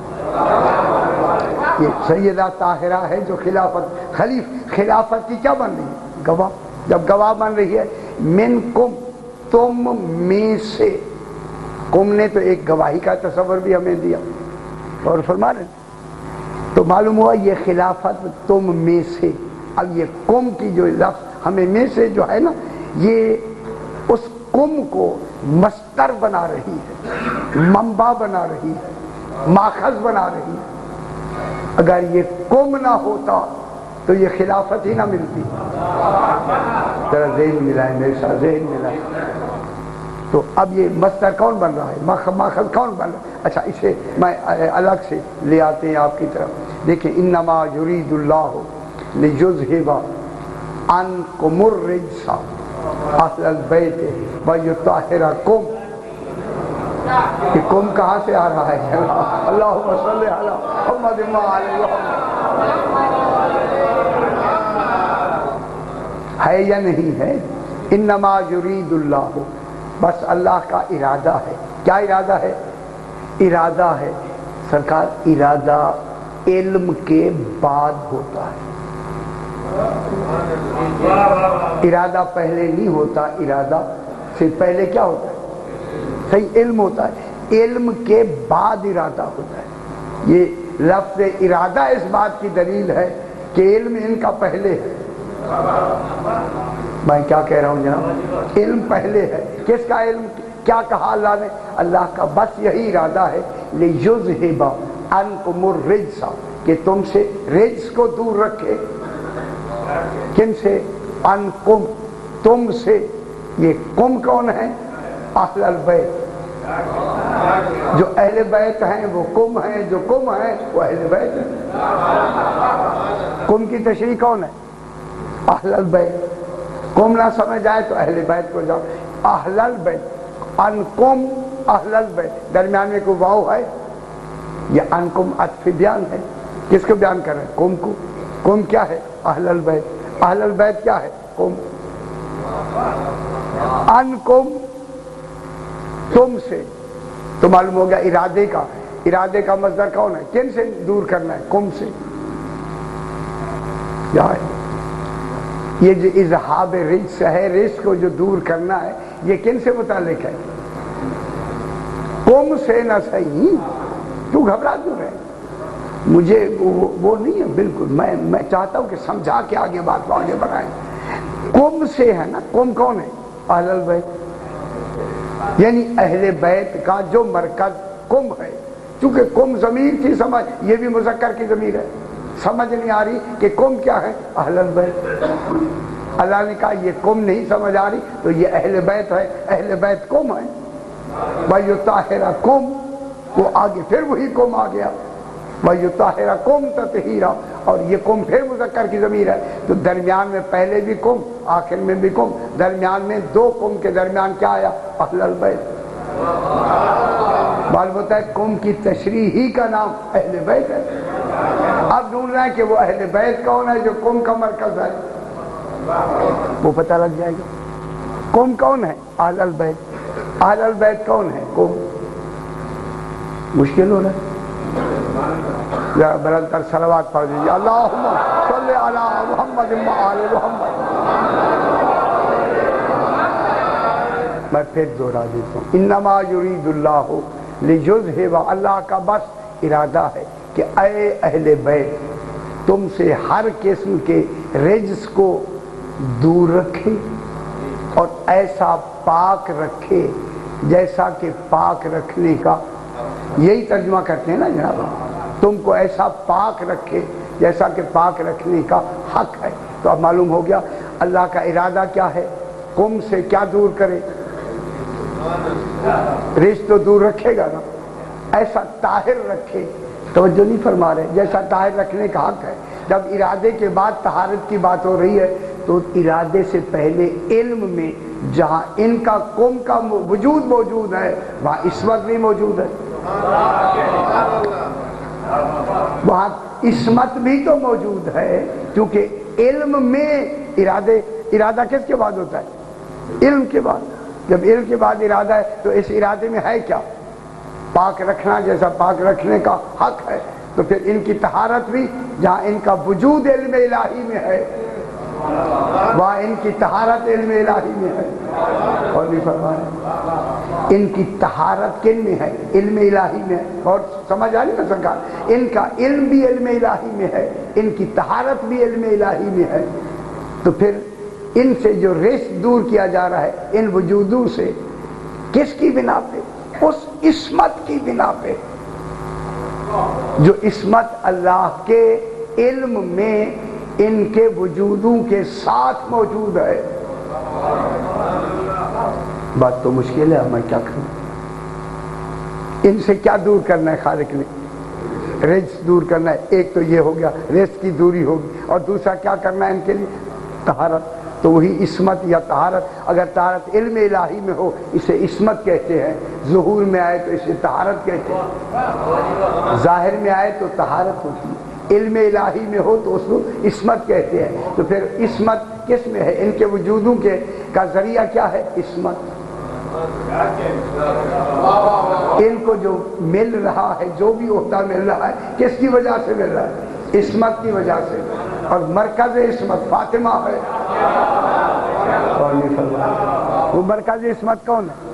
S1: یہ سیدہ طاہرہ ہے جو خلافت کی کیا بن رہی ہے؟ گواہ۔ جب گواہ بن رہی ہے منکم، تم میں سے، قوم نے تو ایک گواہی کا تصور بھی ہمیں دیا اور فرما رہے تو معلوم ہوا یہ خلافت تم میں سے۔ اب یہ قوم کی جو لفظ ہمیں میں سے جو ہے نا، یہ اس قوم کو مصدر بنا رہی ہے، منبع بنا رہی ہے، ماخذ بنا رہی ہے۔ اگر یہ قوم نہ ہوتا تو یہ خلافت ہی نہ ملتی۔ ذرا ذہن ملائے میرے ساتھ، ذہن ملائے۔ تو اب یہ مصدر کون بن رہا ہے؟ ماخذ کون بن رہا ہے؟ اچھا اسے میں الگ سے لے آتے ہیں آپ کی طرف۔ دیکھیں انما یرید اللہ لیذھب عنکم الرجس اہل البیت ویطہرکم۔ یہ قوم کہاں سے آ رہا ہے؟ اللہم صلی علی محمد و آل محمد۔ ہے یا نہیں ہے؟ انما یرید اللہ، بس اللہ کا ارادہ ہے۔ کیا ارادہ ہے؟ ارادہ ہے سرکار، ارادہ علم کے بعد ہوتا ہے، ارادہ پہلے نہیں ہوتا۔ ارادہ سے پہلے کیا ہوتا ہے؟ صحیح علم ہوتا ہے، علم کے بعد ارادہ ہوتا ہے۔ یہ لفظ ارادہ اس بات کی دلیل ہے کہ علم ان کا پہلے ہے۔ میں کیا کہہ رہا ہوں جناب؟ علم پہلے ہے۔ کس کا علم؟ کیا کہا اللہ نے؟ اللہ کا بس یہی ارادہ ہے لیذھب عنکم الرجس، کہ تم سے رجس کو دور رکھے۔ کن سے؟ عنکم، تم سے۔ یہ قوم کون ہے؟ اہل البیت، جو اہل بیت ہیں وہ قوم ہیں، جو قوم ہیں وہ اہل بیت ہیں۔ قوم کی تشریح کون ہے؟ اہل البیت۔ قوم نہ سمجھ آئے تو اہل بیت کو جاؤ۔ اہل البیت، عنکم اہل البیت، درمیان میں کوئی واو ہے؟ یہ عنکم عطف بیان ہے۔ کس کو بیان کر رہے ہیں؟ قوم کو۔ قوم کیا ہے؟ اہل البیت۔ اہل البیت کیا ہے؟ قوم۔ عنکم تم سے، تو معلوم ہو گیا ارادے کا مصدر کون ہے؟ کن سے دور کرنا ہے؟ قوم سے۔ یہ جو اذہاب رجس ہے، رجس کو جو دور کرنا ہے، یہ کن سے متعلق ہے؟ قوم سے نہ صحیح، تو گھبرا کیوں رہے؟ مجھے وہ نہیں ہے بالکل، میں چاہتا ہوں کہ سمجھا کے آگے بات کو آگے بڑھائیں۔ قم سے ہے نا، قم کون ہے؟ اہل البیت، یعنی اہل بیت کا جو مرکز قم ہے۔ چونکہ قم ضمیر تھی، سمجھ، یہ بھی مذکر کی ضمیر ہے، سمجھ نہیں آ رہی کہ قم کیا ہے؟ اہل البیت۔ اللہ نے کہا یہ قم نہیں سمجھ آ رہی تو یہ اہل بیت ہے، اہل بیت قم ہے۔ وَيُطَهِّرَكُمْ، وہ آگے پھر وہی قم آ گیا، وَيُطَهِّرَكُمْ تَطْهِيرًا، اور یہ قم پھر مذکر کی ضمیر ہے، تو درمیان میں پہلے بھی قم، آخر میں بھی قم، درمیان میں دو قم کے درمیان کیا آیا؟ اہل البیت۔ معلوم ہوتا ہے قم کی تشریح ہی کا نام اہل بیت ہے۔ اب ڈھونڈ رہے ہیں کہ وہ اہل بیت کون ہے جو قم کا مرکز ہے، وہ پتہ لگ جائے گا۔ قم کون ہے؟ اہل البیت۔ اہل البیت کون ہے؟ قم۔ مشکل ہو رہا ہے؟ ذرا بلند تر صلوات پڑھ دیجیے، اللہم صلی علی محمد و آل محمد۔ میں پھر دوہرا دیتا ہوں، انما یرید اللہ لیذہب، اللہ کا بس ارادہ ہے کہ اے اہل بیت تم سے ہر قسم کے رجس کو دور رکھے اور ایسا پاک رکھے جیسا کہ پاک رکھنے کا، یہی ترجمہ کرتے ہیں نا جناب، تم کو ایسا پاک رکھے جیسا کہ پاک رکھنے کا حق ہے۔ تو اب معلوم ہو گیا اللہ کا ارادہ کیا ہے، قم سے کیا دور کرے؟ رجس تو دور رکھے گا نا، ایسا طاہر رکھے، توجہ نہیں فرما رہے، جیسا طاہر رکھنے کا حق ہے۔ جب ارادے کے بعد طہارت کی بات ہو رہی ہے تو ارادے سے پہلے علم میں جہاں ان کا قم کا وجود موجود ہے وہاں عصمت بھی موجود ہے، وہاں عصمت بھی تو موجود ہے، کیونکہ علم میں ارادہ کس کے بعد ہوتا ہے؟ علم کے بعد۔ جب علم کے بعد ارادہ ہے تو اس ارادے میں ہے کیا؟ پاک رکھنا جیسا پاک رکھنے کا حق ہے۔ تو پھر ان کی طہارت بھی جہاں ان کا وجود علم الہی میں ہے وہاں ان کی طہارت علم الہی میں ہے۔ اور نہیں فرمایا ان کی طہارت کن میں ہے؟ علم الہی میں ہے۔ اور سمجھ آ رہی نا سرکار، ان کا علم بھی علم الہی میں ہے، ان کی طہارت بھی علم الہی میں ہے۔ تو پھر ان سے جو رشت دور کیا جا رہا ہے ان وجودوں سے، کس کی بنا پہ؟ اس عصمت کی بنا پہ، جو عصمت اللہ کے علم میں ان کے وجودوں کے ساتھ موجود ہے۔ بات تو مشکل ہے، میں کیا کروں؟ ان سے کیا دور کرنا ہے خالق نے؟ رجس دور کرنا ہے، ایک تو یہ ہو گیا، رجس کی دوری ہوگی، اور دوسرا کیا کرنا ہے ان کے لیے؟ طہارت۔ تو وہی عصمت یا طہارت، اگر طہارت علم الہی میں ہو اسے عصمت کہتے ہیں، ظہور میں آئے تو اسے طہارت کہتے ہیں، ظاہر میں آئے تو طہارت ہوتی ہے، علم الہی میں ہو تو اس کو عصمت کہتے ہیں۔ تو پھر عصمت کس میں ہے؟ ان کے وجودوں کے کا ذریعہ کیا ہے؟ عصمت۔ ان کو جو مل رہا ہے، جو بھی عہدہ مل رہا ہے، کس کی وجہ سے مل رہا ہے؟ عصمت کی وجہ سے، اور مرکز عصمت فاطمہ ہے۔ وہ مرکز عصمت کون ہے؟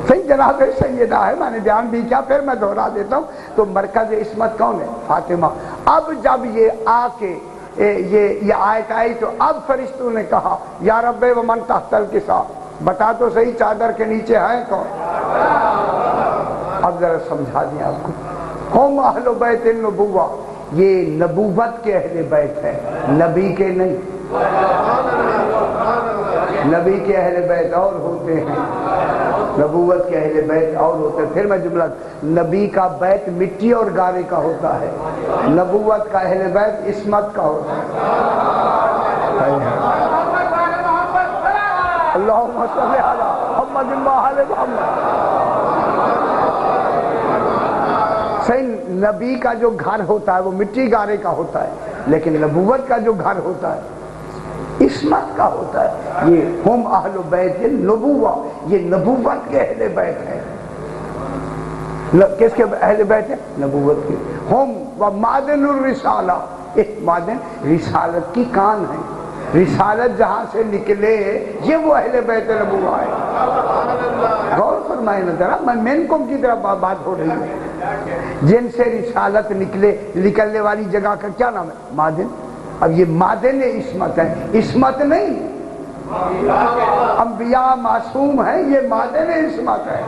S1: صحیح جناب سیدہ ہے، میں نے بیان بھی کیا، پھر میں دہرا دیتا ہوں۔ تو مرکز عصمت کون ہے؟ فاطمہ۔ اب جب یہ آ کے یہ آیت آئی تو اب فرشتوں نے کہا یا رب ومن تحت الکساء، بتا تو صحیح چادر کے نیچے ہے کون؟ اب ذرا سمجھا دیں آپ کو، ہم اہل بیت النبوہ، یہ نبوت کے اہل بیت ہے، نبی کے نہیں۔ نبی کے اہل بیت اور ہوتے ہیں، نبوت کے اہل بیت اور ہوتے ہیں۔ پھر میں جملہ، نبی کا بیت مٹی اور گارے کا ہوتا ہے، نبوت کا اہل بیت عصمت کا ہوتا ہے۔ اللہم صلی علی محمد و آل محمد۔ صحیح، نبی کا جو گھر ہوتا ہے وہ مٹی گارے کا ہوتا ہے، لیکن نبوت کا جو گھر ہوتا ہے عصمت کا ہوتا ہے۔ یہ ہم اہل بیت النبوہ، یہ نبوت کے اہل بیت ہیں۔ کس کے اہل بیت ہیں؟ نبوت کے۔ ہم و معدن الرسالہ، ایک معدن رسالت کی کان ہے، رسالت جہاں سے نکلے یہ وہ اہل بیت نبوہ ہے۔ غور فرمائیں نا ذرا، میں منکم کی طرف بات ہو رہی ہے، جن سے رسالت نکلنے والی جگہ کا کیا نام ہے؟ معدن. اب یہ معدن عصمت ہے، عصمت نہیں. انبیاء معصوم ہیں، یہ معدن عصمت ہے.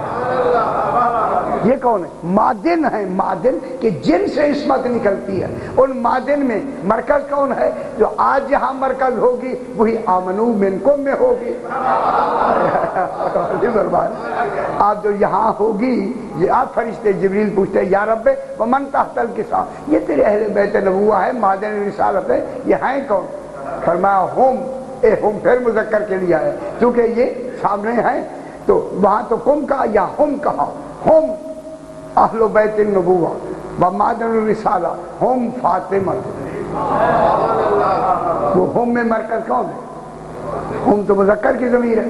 S1: یہ کون ہے؟ معدن ہے، معدن کہ جن سے عصمت نکلتی ہے. ان معدن میں مرکز کون ہے؟ جو آج یہاں مرکز ہوگی وہی آمنو منکم میں ہوگی. آپ جو یہاں ہوگی، یہ آپ فرشتے جبریل پوچھتے ہیں یا رب ومن تحت الکساء، یہ تیرے اہل بیت نبوہ ہے، معدن رسالت ہے، یہ ہیں کون؟ فرمایا ہم. ہم پھر مذکر کے لیے آئے کیونکہ یہ سامنے ہیں، تو وہاں تو کم کہا یا ہم کہا. ہم اہل بیت النبوہ و معدن الرسالہ ہم فاطمہ. وہ ہم میں مرکز کون ہے؟ ہم تو مذکر کی ضمیر ہے.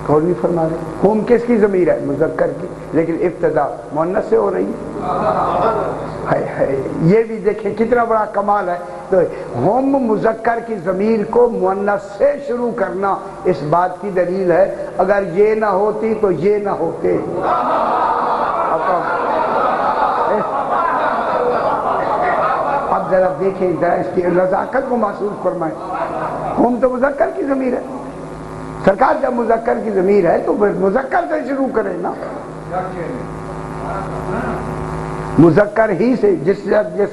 S1: کون نہیں فرما رہے ہم کس کی ضمیر ہے؟ مذکر کی، لیکن ابتدا مؤنث سے ہو رہی ہے. یہ بھی دیکھیں کتنا بڑا کمال ہے. تو ہم مذکر کی ضمیر کو مؤنث سے شروع کرنا اس بات کی دلیل ہے، اگر یہ نہ ہوتی تو یہ نہ ہوتے. اب ذرا دیکھیں اس کی نزاکت کو محسوس فرمائیں. ہم تو مذکر کی ضمیر ہے. سرکار جب مذکر کی ضمیر ہے تو مذکر سے شروع کریں نا. مذکر ہی سے جس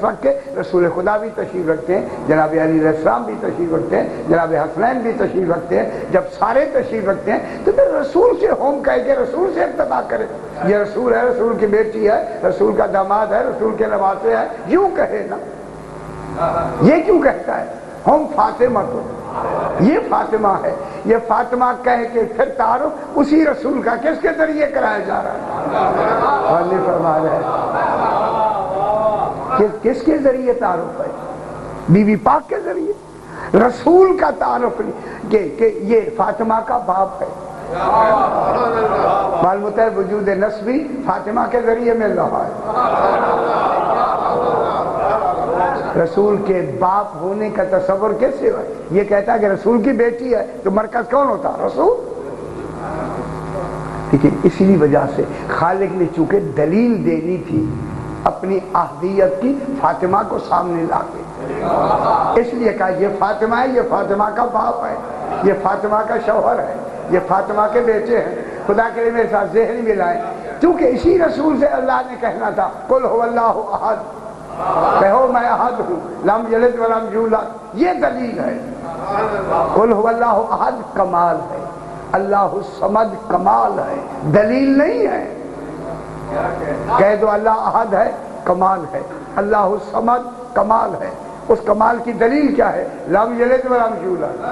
S1: وقت کے رسول خدا بھی تشریف رکھتے ہیں، جناب علی علیہ السلام بھی تشریف رکھتے ہیں، جناب حسنین بھی تشریف رکھتے ہیں، جب سارے تشریف رکھتے ہیں تو پھر رسول سے ہوم کہہ کے رسول سے ابتدا کرے. یہ رسول ہے، رسول کی بیٹی ہے، رسول کا داماد ہے، رسول کے نواسے ہے، یوں کہے نا. یہ کیوں کہتا ہے ہم فاطمہ؟ تو یہ فاطمہ ہے. یہ فاطمہ کہہ کے پھر تعارف اسی رسول کا کس کے ذریعے کرایا جا رہا ہے؟ فرما رہے کس کے ذریعے تعارف ہے؟ بی بی پاک کے ذریعے. رسول کا تعارف کہ یہ فاطمہ کا باپ ہے. معلوم ہے وجود نسبی فاطمہ کے ذریعے مل رہا ہے. رسول کے باپ ہونے کا تصور کیسے ہے؟ یہ کہتا ہے کہ رسول کی بیٹی ہے تو مرکز کون ہوتا؟ رسول. لیکن اسی وجہ سے خالق نے چونکہ دلیل دینی تھی اپنی احدیت کی، فاطمہ کو سامنے لا کے اس لیے کہا یہ فاطمہ ہے، یہ فاطمہ کا باپ ہے، یہ فاطمہ کا شوہر ہے، یہ فاطمہ کے بیٹے ہیں. خدا کے لیے میرے ساتھ ذہن میں لائیں، کیونکہ اسی رسول سے اللہ نے کہنا تھا قل هو اللہ احد، کہو میں احد ہوں، لم یلد ولم یولد. یہ دلیل ہے. قل هو اللہ احد کمال ہے، اللہ الصمد کمال ہے، دلیل نہیں ہے. کہہ دو اللہ احد ہے کمال ہے، اللہ الصمد کمال ہے. اس کمال کی دلیل کیا ہے؟ لم یلد ولم یولد.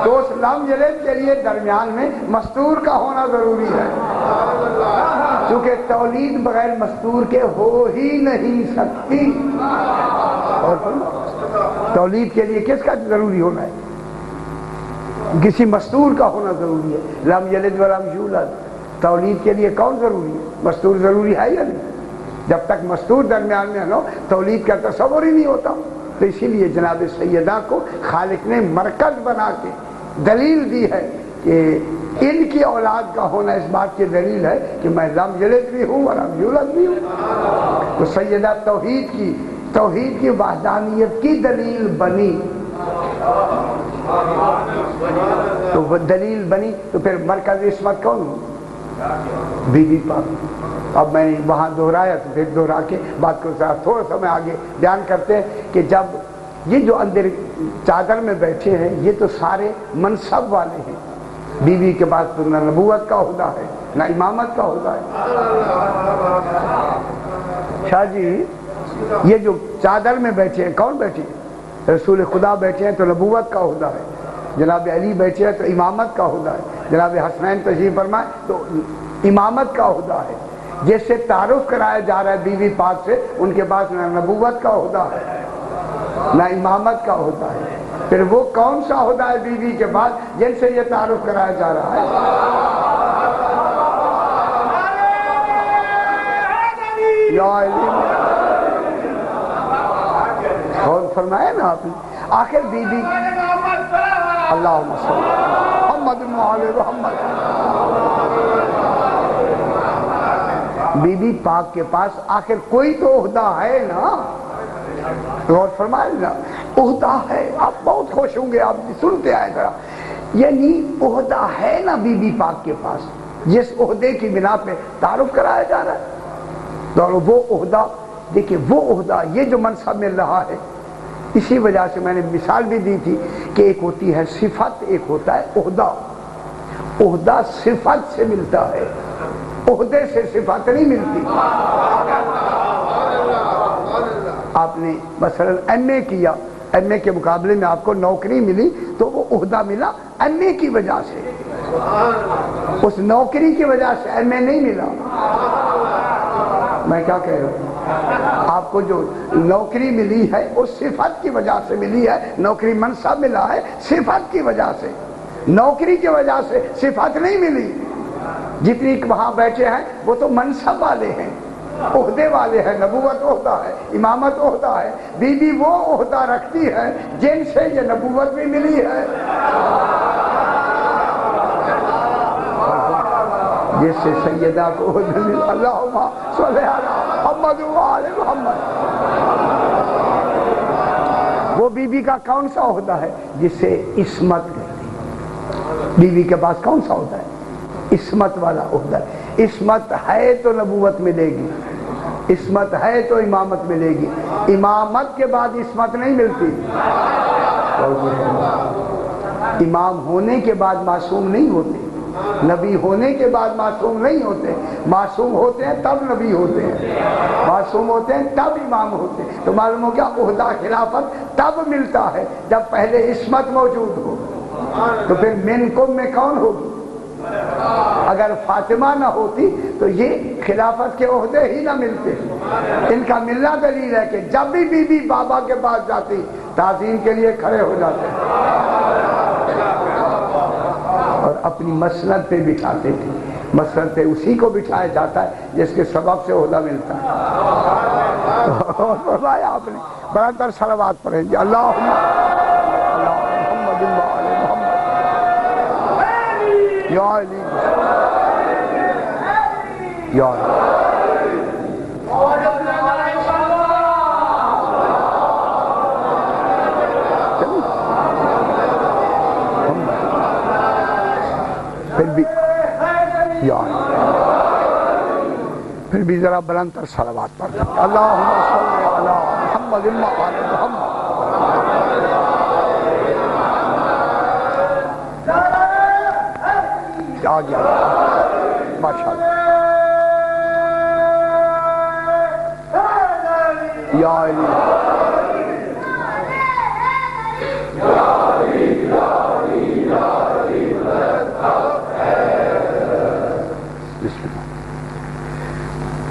S1: تو اس لم یلد کے لیے درمیان میں مستور کا ہونا ضروری ہے، کیونکہ تولید بغیر مستور کے ہو ہی نہیں سکتی. اور تولید کے لیے کس کا ضروری ہونا ہے؟ کسی مستور کا ہونا ضروری ہے. لم یلد ولم یولد. تولید کے لیے کون ضروری ہے؟ مستور ضروری ہے یا نہیں؟ جب تک مستور درمیان میں ہو تولید کا تصور ہی نہیں ہوتا. تو اسی لیے جناب سیدہ کو خالق نے مرکز بنا کے دلیل دی ہے کہ ان کی اولاد کا ہونا اس بات کی دلیل ہے کہ میں لم یلد بھی ہوں اور لم یولد بھی ہوں. تو سیدہ توحید کی وحدانیت کی دلیل بنی. تو وہ دلیل بنی تو پھر مرکز عصمت کون ہوں؟ بی بی پاک. اب میں نے وہاں دہرایا تو پھر دہرا کے بات کو تھوڑا سا میں آگے بیان کرتے ہیں کہ جب یہ جو اندر چادر میں بیٹھے ہیں یہ تو سارے منصب والے ہیں. بی بی کے پاس تو نہ نبوت کا عہدہ ہے نہ امامت کا عہدہ ہے. شاہ جی یہ جو چادر میں بیٹھے ہیں کون بیٹھے ہیں؟ رسول خدا بیٹھے ہیں تو نبوت کا عہدہ ہے. جناب علی بیٹھے ہیں تو امامت کا عہدہ ہے. جناب حسنین تشریف فرمائے تو امامت کا عہدہ ہے. جس سے تعارف کرایا جا رہا ہے بی بی پاک سے ان کے پاس نہ نبوت کا عہدہ ہے نہ امامت کا عہدہ ہے. پھر وہ کون سا عہدہ ہے بی بی کے بعد جن سے یہ تعارف کرایا جا رہا ہے؟ غور فرمایا نا آپ نے. آخر بی بی اللہم صلی محمد وعلی محمد. بی بی پاک کے پاس آخر کوئی تو عہدہ ہے نا، غور فرمائے نا، عہدہ ہے. آپ بہت خوش ہوں گے، آپ سنتے آئے ذرا، یعنی عہدہ ہے نا بی بی پاک کے پاس، جس عہدے کی بنا پہ تعارف کرایا جا رہا ہے. اور وہ عہدہ دیکھیں، وہ عہدہ، یہ جو منصب مل رہا ہے، اسی وجہ سے میں نے مثال بھی دی تھی کہ ایک ہوتی ہے صفت، ایک ہوتا ہے عہدہ. عہدہ صفت سے ملتا ہے، عہدے سے صفت نہیں ملتی. آپ نے مثلا ایم اے کیا، ایم اے کے مقابلے میں آپ کو نوکری ملی تو وہ عہدہ ملا ایم اے کی وجہ سے، اس نوکری کی وجہ سے ایم اے نہیں ملا. میں کیا کہہ رہا ہوں، آپ کو جو نوکری ملی ہے اس صفت کی وجہ سے ملی ہے. نوکری منصب ملا ہے صفت کی وجہ سے، نوکری کی وجہ سے صفت نہیں ملی. جتنی وہاں بیٹھے ہیں وہ تو منصب والے ہیں، عہدے والے ہیں. نبوت عہدہ ہے، امامت عہدہ ہے. بی بی وہ عہدہ رکھتی ہے جن سے یہ نبوت بھی ملی ہے، جس سے سیدہ کو عہدہ ملا. اللہم صلی علی محمد و آل محمد. وہ بی بی کا کون سا عہدہ ہے؟ جس سے عصمت ملتی. بی بی کے پاس کون سا عہدہ ہے؟ عصمت والا عہدہ. عصمت ہے تو نبوت ملے گی، عصمت ہے تو امامت ملے گی. امامت کے بعد عصمت نہیں ملتی. امام ہونے کے بعد معصوم نہیں ہوتے، نبی ہونے کے بعد معصوم نہیں ہوتے. معصوم ہوتے ہیں تب نبی ہوتے ہیں، معصوم ہوتے ہیں تب امام ہوتے ہیں. تو معلوم ہو گیا عہدہ خلافت تب ملتا ہے جب پہلے عصمت موجود ہو. تو پھر منکم میں کون ہوگی؟ اگر فاطمہ نہ ہوتی تو یہ خلافت کے عہدے ہی نہ ملتے. ان کا ملنا دلیل ہے کہ جب بھی بی بی بابا کے پاس جاتی تعظیم کے لیے کھڑے ہو جاتے اور اپنی مسند پہ بٹھاتے تھے. مسند پہ اسی کو بٹھایا جاتا ہے جس کے سبب سے عہدہ ملتا ہے. اور فرمایا آپ نے برابر صلوات پڑھیں گے، اللہم محمد و آل محمد یا علی یا علی. پھر بھی ذرا بلند تر صلوات پڑھ دیں. اللہم صلی علی محمد و آل محمد. آ گیا ماشاءاللہ. یا علی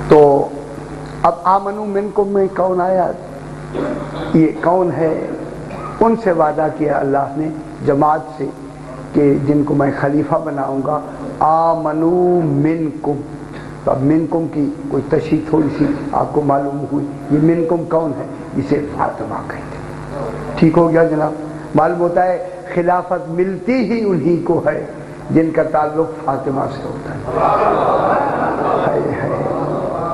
S1: تو اب آمنو منکم میں کون آیا؟ یہ کون ہے؟ ان سے وعدہ کیا اللہ نے جماعت سے کہ جن کو میں خلیفہ بناؤں گا. آمنو منکم. تو اب منکم کی کوئی تشریح تھوڑی سی آپ کو معلوم ہوئی. یہ منکم کون ہے؟ جسے فاطمہ کہتے ہیں. ٹھیک ہو گیا جناب. معلوم ہوتا ہے خلافت ملتی ہی انہی کو ہے جن کا تعلق فاطمہ سے ہوتا ہے.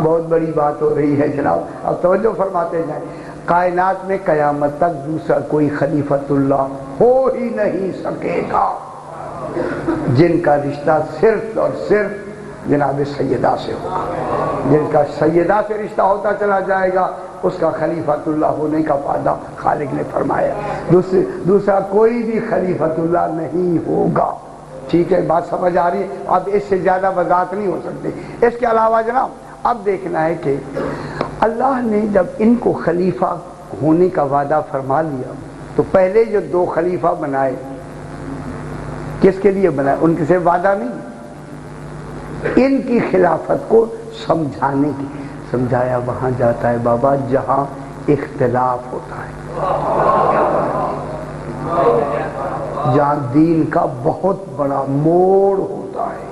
S1: بہت بڑی بات ہو رہی ہے جناب. اب توجہ فرماتے جائیں. کائنات میں قیامت تک دوسرا کوئی خلیفۃ اللہ ہو ہی نہیں سکے گا جن کا رشتہ صرف اور صرف جناب سیدہ سے ہوگا. جن کا سیدہ سے رشتہ ہوتا چلا جائے گا اس کا خلیفۃ اللہ ہونے کا وعدہ خالق نے فرمایا. دوسرا کوئی بھی خلیفۃ اللہ نہیں ہوگا. ٹھیک ہے، بات سمجھ آ رہی ہے؟ اب اس سے زیادہ وضاحت نہیں ہو سکتی. اس کے علاوہ جناب اب دیکھنا ہے کہ اللہ نے جب ان کو خلیفہ ہونے کا وعدہ فرما لیا تو پہلے جو دو خلیفہ بنائے کس کے لیے بنائے؟ ان کے سے وعدہ نہیں، ان کی خلافت کو سمجھانے کی. سمجھایا وہاں جاتا ہے بابا جہاں اختلاف ہوتا ہے، جہاں دین کا بہت بڑا موڑ ہوتا ہے.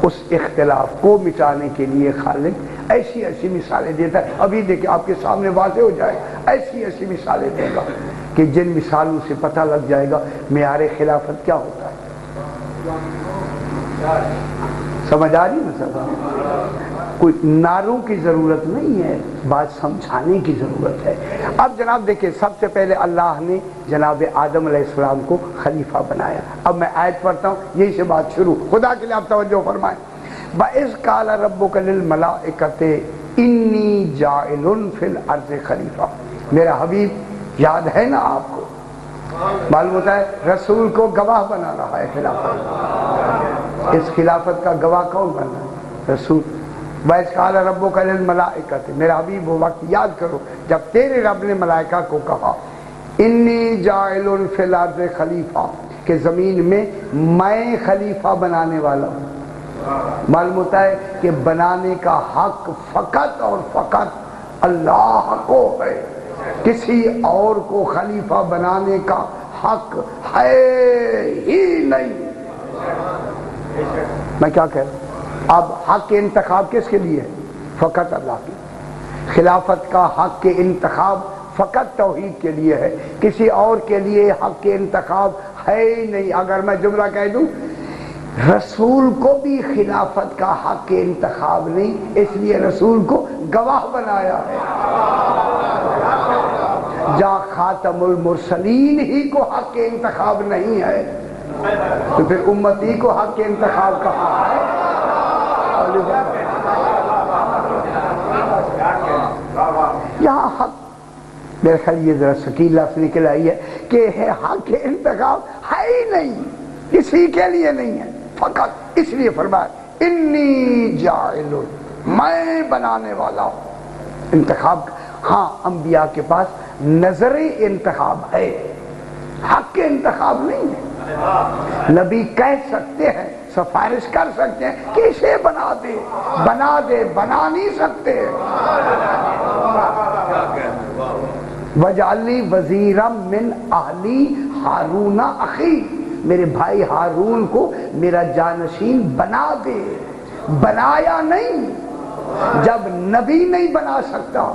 S1: اس اختلاف کو مٹانے کے لیے خالق ایسی ایسی مثالیں دیتا ہے. ابھی دیکھیں آپ کے سامنے واضح ہو جائے، ایسی ایسی مثالیں دے گا کہ جن مثالوں سے پتہ لگ جائے گا معیار خلافت کیا ہوتا ہے. سمجھ آ رہی نا سب؟ کوئی نعروں کی ضرورت نہیں ہے، بات سمجھانے کی ضرورت ہے۔ اب جناب دیکھیں، سب سے پہلے اللہ نے جناب آدم علیہ السلام کو خلیفہ بنایا۔ اب میں آیت پڑھتا ہوں، یہی سے بات شروع، خدا کے لیے آپ توجہ فرمائیں۔ وَإِذْ قَالَ رَبُّكَ لِلْمَلَائِكَةِ إِنِّي جَاعِلٌ فِي الْأَرْضِ خلیفہ۔ میرا حبیب یاد ہے نا آپ کو، معلوم ہوتا ہے رسول کو گواہ بنا رہا ہے خلافت۔ اس خلافت کا گواہ کون بننا ہے؟ رسول۔ وَإِذْ قَالَ رَبُّكَ لِلْمَلَائِكَةِ، میرا حبیب وہ وقت یاد کرو جب تیرے رب نے ملائکہ کو کہا انی جاعل فی الارض خلیفہ، کہ زمین میں میں خلیفہ بنانے والا ہوں۔ معلوم ہوتا ہے کہ بنانے کا حق فقط اور فقط اللہ کو ہے، کسی اور کو خلیفہ بنانے کا حق ہے ہی نہیں۔ میں کیا کہہ رہا ہوں؟ اب حق کے انتخاب کس کے لیے ہے؟ فقط اللہ کی۔ خلافت کا حق کے انتخاب فقط توحید کے لیے ہے، کسی اور کے لیے حق کے انتخاب ہے ہی نہیں۔ اگر میں جملہ کہہ دوں رسول کو بھی خلافت کا حق کے انتخاب نہیں، اس لیے رسول کو گواہ بنایا ہے۔ جہاں خاتم المرسلین ہی کو حق کے انتخاب نہیں ہے تو پھر امتی کو حق کے انتخاب کہاں ہے؟ یہاں حق، میرے خیال یہ ذرا سکیل لفظ نکل آئی ہے کہ حق کے انتخاب ہے ہی نہیں، کسی کے لیے نہیں ہے، فقط اس لیے فرمایا انی جاعل، میں بنانے والا ہوں۔ انتخاب ہاں انبیاء کے پاس نظری انتخاب ہے، حق کے انتخاب نہیں ہے۔ نبی کہہ سکتے ہیں، سفارش کر سکتے ہیں کہ اسے بنا دے، بنا دے، بنا نہیں سکتے۔ وَاجْعَلْ لِي وَزِيرًا مِّنْ أَهْلِي ہارون اخی، میرے بھائی ہارون کو میرا جانشین بنا دے۔ بنایا نہیں، جب نبی نہیں بنا سکتا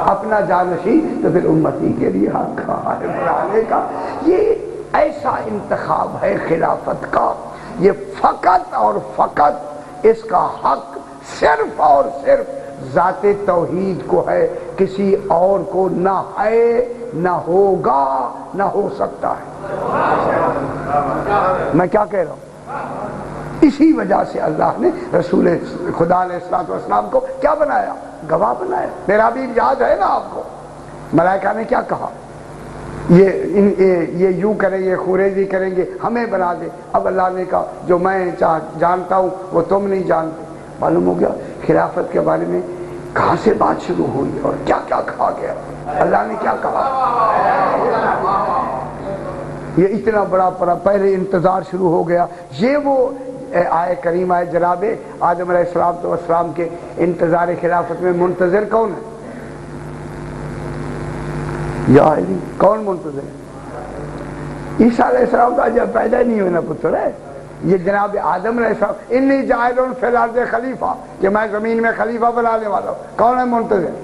S1: اپنا جانشین تو پھر امتی کے لیے حق کہاں ہے بنانے کا؟ یہ ایسا انتخاب ہے خلافت کا، یہ فقط اور فقط اس کا حق صرف اور صرف ذات توحید کو ہے، کسی اور کو نہ ہے، نہ ہوگا، نہ ہو سکتا ہے۔ میں کیا کہہ رہا ہوں؟ اسی وجہ سے اللہ نے رسول خدا علیہ السلام کو کیا بنایا؟ گواہ بنایا۔ میرا بھی یاد ہے نا آپ کو، ملائکہ نے کیا کہا؟ یہ یوں کریں گے، خوریزی کریں گے، ہمیں بنا دے۔ اب اللہ نے کہا جو میں جانتا ہوں وہ تم نہیں جانتے۔ معلوم ہو گیا خلافت کے بارے میں کہاں سے بات شروع ہوئی اور کیا کیا کہا گیا، اللہ نے کیا کہا۔ یہ اتنا بڑا پہلے انتظار شروع ہو گیا۔ یہ وہ آئے کریمہ ہے جناب آدم علیہ السلام کے انتظار خلافت میں منتظر کون ہے؟ یا علی، کون منتظر ہے؟ عیسیٰ علیہ السلام کا جب پیدا نہیں ہونا پتر ہے، یہ جناب آدم علیہ السلام انی جاعل فی الارض خلیفہ، کہ میں زمین میں خلیفہ بنانے والا ہوں۔ کون ہے منتظر؟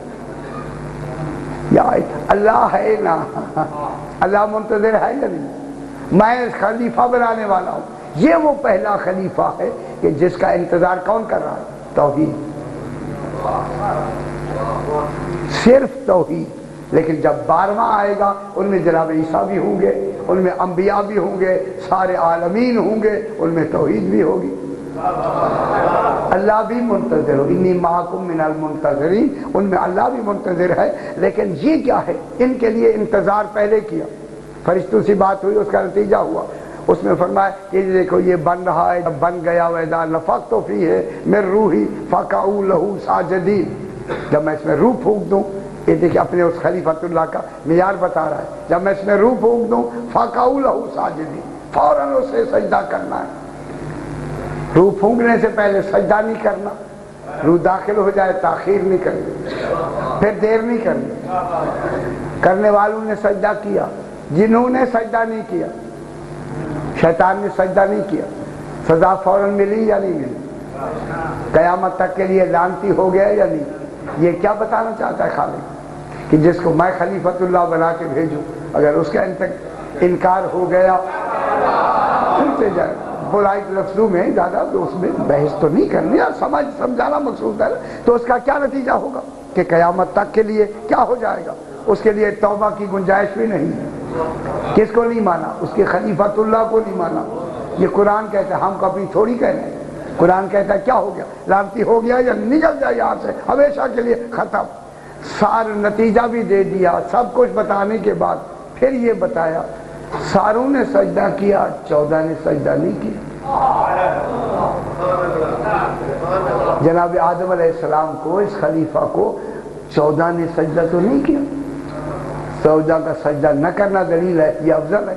S1: یا اللہ ہے نا، اللہ منتظر ہے یا نہیں؟ میں خلیفہ بنانے والا ہوں۔ یہ وہ پہلا خلیفہ ہے کہ جس کا انتظار کون کر رہا ہے؟ توحید، صرف توحید۔ لیکن جب 12واں آئے گا ان میں جناب عیسیٰ بھی ہوں گے، ان میں انبیاء بھی ہوں گے، سارے عالمین ہوں گے، ان میں توحید بھی ہوگی۔ اللہ بھی منتظر ہو، انی معکم من المنتظرین، ان میں اللہ بھی منتظر ہے۔ لیکن یہ کیا ہے؟ ان کے لیے انتظار پہلے کیا، فرشتوں سے بات ہوئی، اس کا نتیجہ ہوا۔ اس میں فرمایا کہ دیکھو یہ بن رہا ہے، جب بن گیا وَإِذَا نَفَخْتُ فِيهِ مِن رُوحِي فَقَعُوا لَهُ سَاجِدِينَ، جب میں اس میں روح پھونک دوں، یہ دیکھیں اپنے اس خلیفۃ اللہ کا معیار بتا رہا ہے، جب میں اس میں روح پھونک دوں فَقَعُوا لَهُ سَاجِدِينَ، فوراً اسے سجدہ کرنا ہے۔ روح پھونکنے سے پہلے سجدہ نہیں کرنا، روح داخل ہو جائے تاخیر نہیں کرنی، پھر دیر نہیں کرنی۔ کرنے والوں نے سجدہ کیا، جنہوں نے سجدہ نہیں کیا، شیطان نے سجدہ نہیں کیا، سزا فوراً ملی یا نہیں ملی؟ قیامت تک کے لیے لعنتی ہو گیا یا نہیں؟ یہ کیا بتانا چاہتا ہے خالق؟ کہ جس کو میں خلیفۃ اللہ بنا کے بھیجوں، اگر اس کا انکار ہو گیا پھر سے جائے پولائٹ لفظوں میں زیادہ اس میں بحث تو نہیں کرنی، اور سمجھانا مقصود ہے، تو اس کا کیا نتیجہ ہوگا کہ قیامت تک کے لیے کیا ہو جائے گا؟ اس کے لیے توبہ کی گنجائش بھی نہیں ہے۔ کس کو نہیں مانا؟ اس کے خلیفۃ اللہ کو نہیں مانا۔ یہ قرآن کہتا ہے، ہم کبھی تھوڑی کہہ رہے ہیں۔ قرآن کہتا ہے کیا ہو گیا؟ لعنتی ہو گیا یا نکل جائے یہاں سے ہمیشہ کے لیے، ختم۔ سارا نتیجہ بھی دے دیا، سب کچھ بتانے کے بعد پھر یہ بتایا ساروں نے سجدہ کیا، 14 نے سجدہ نہیں کیا۔ جناب آدم علیہ السلام کو، اس خلیفہ کو 14 نے سجدہ تو نہیں کیا۔ 14 کا سجدہ نہ کرنا دلیل ہے یہ افضل ہے،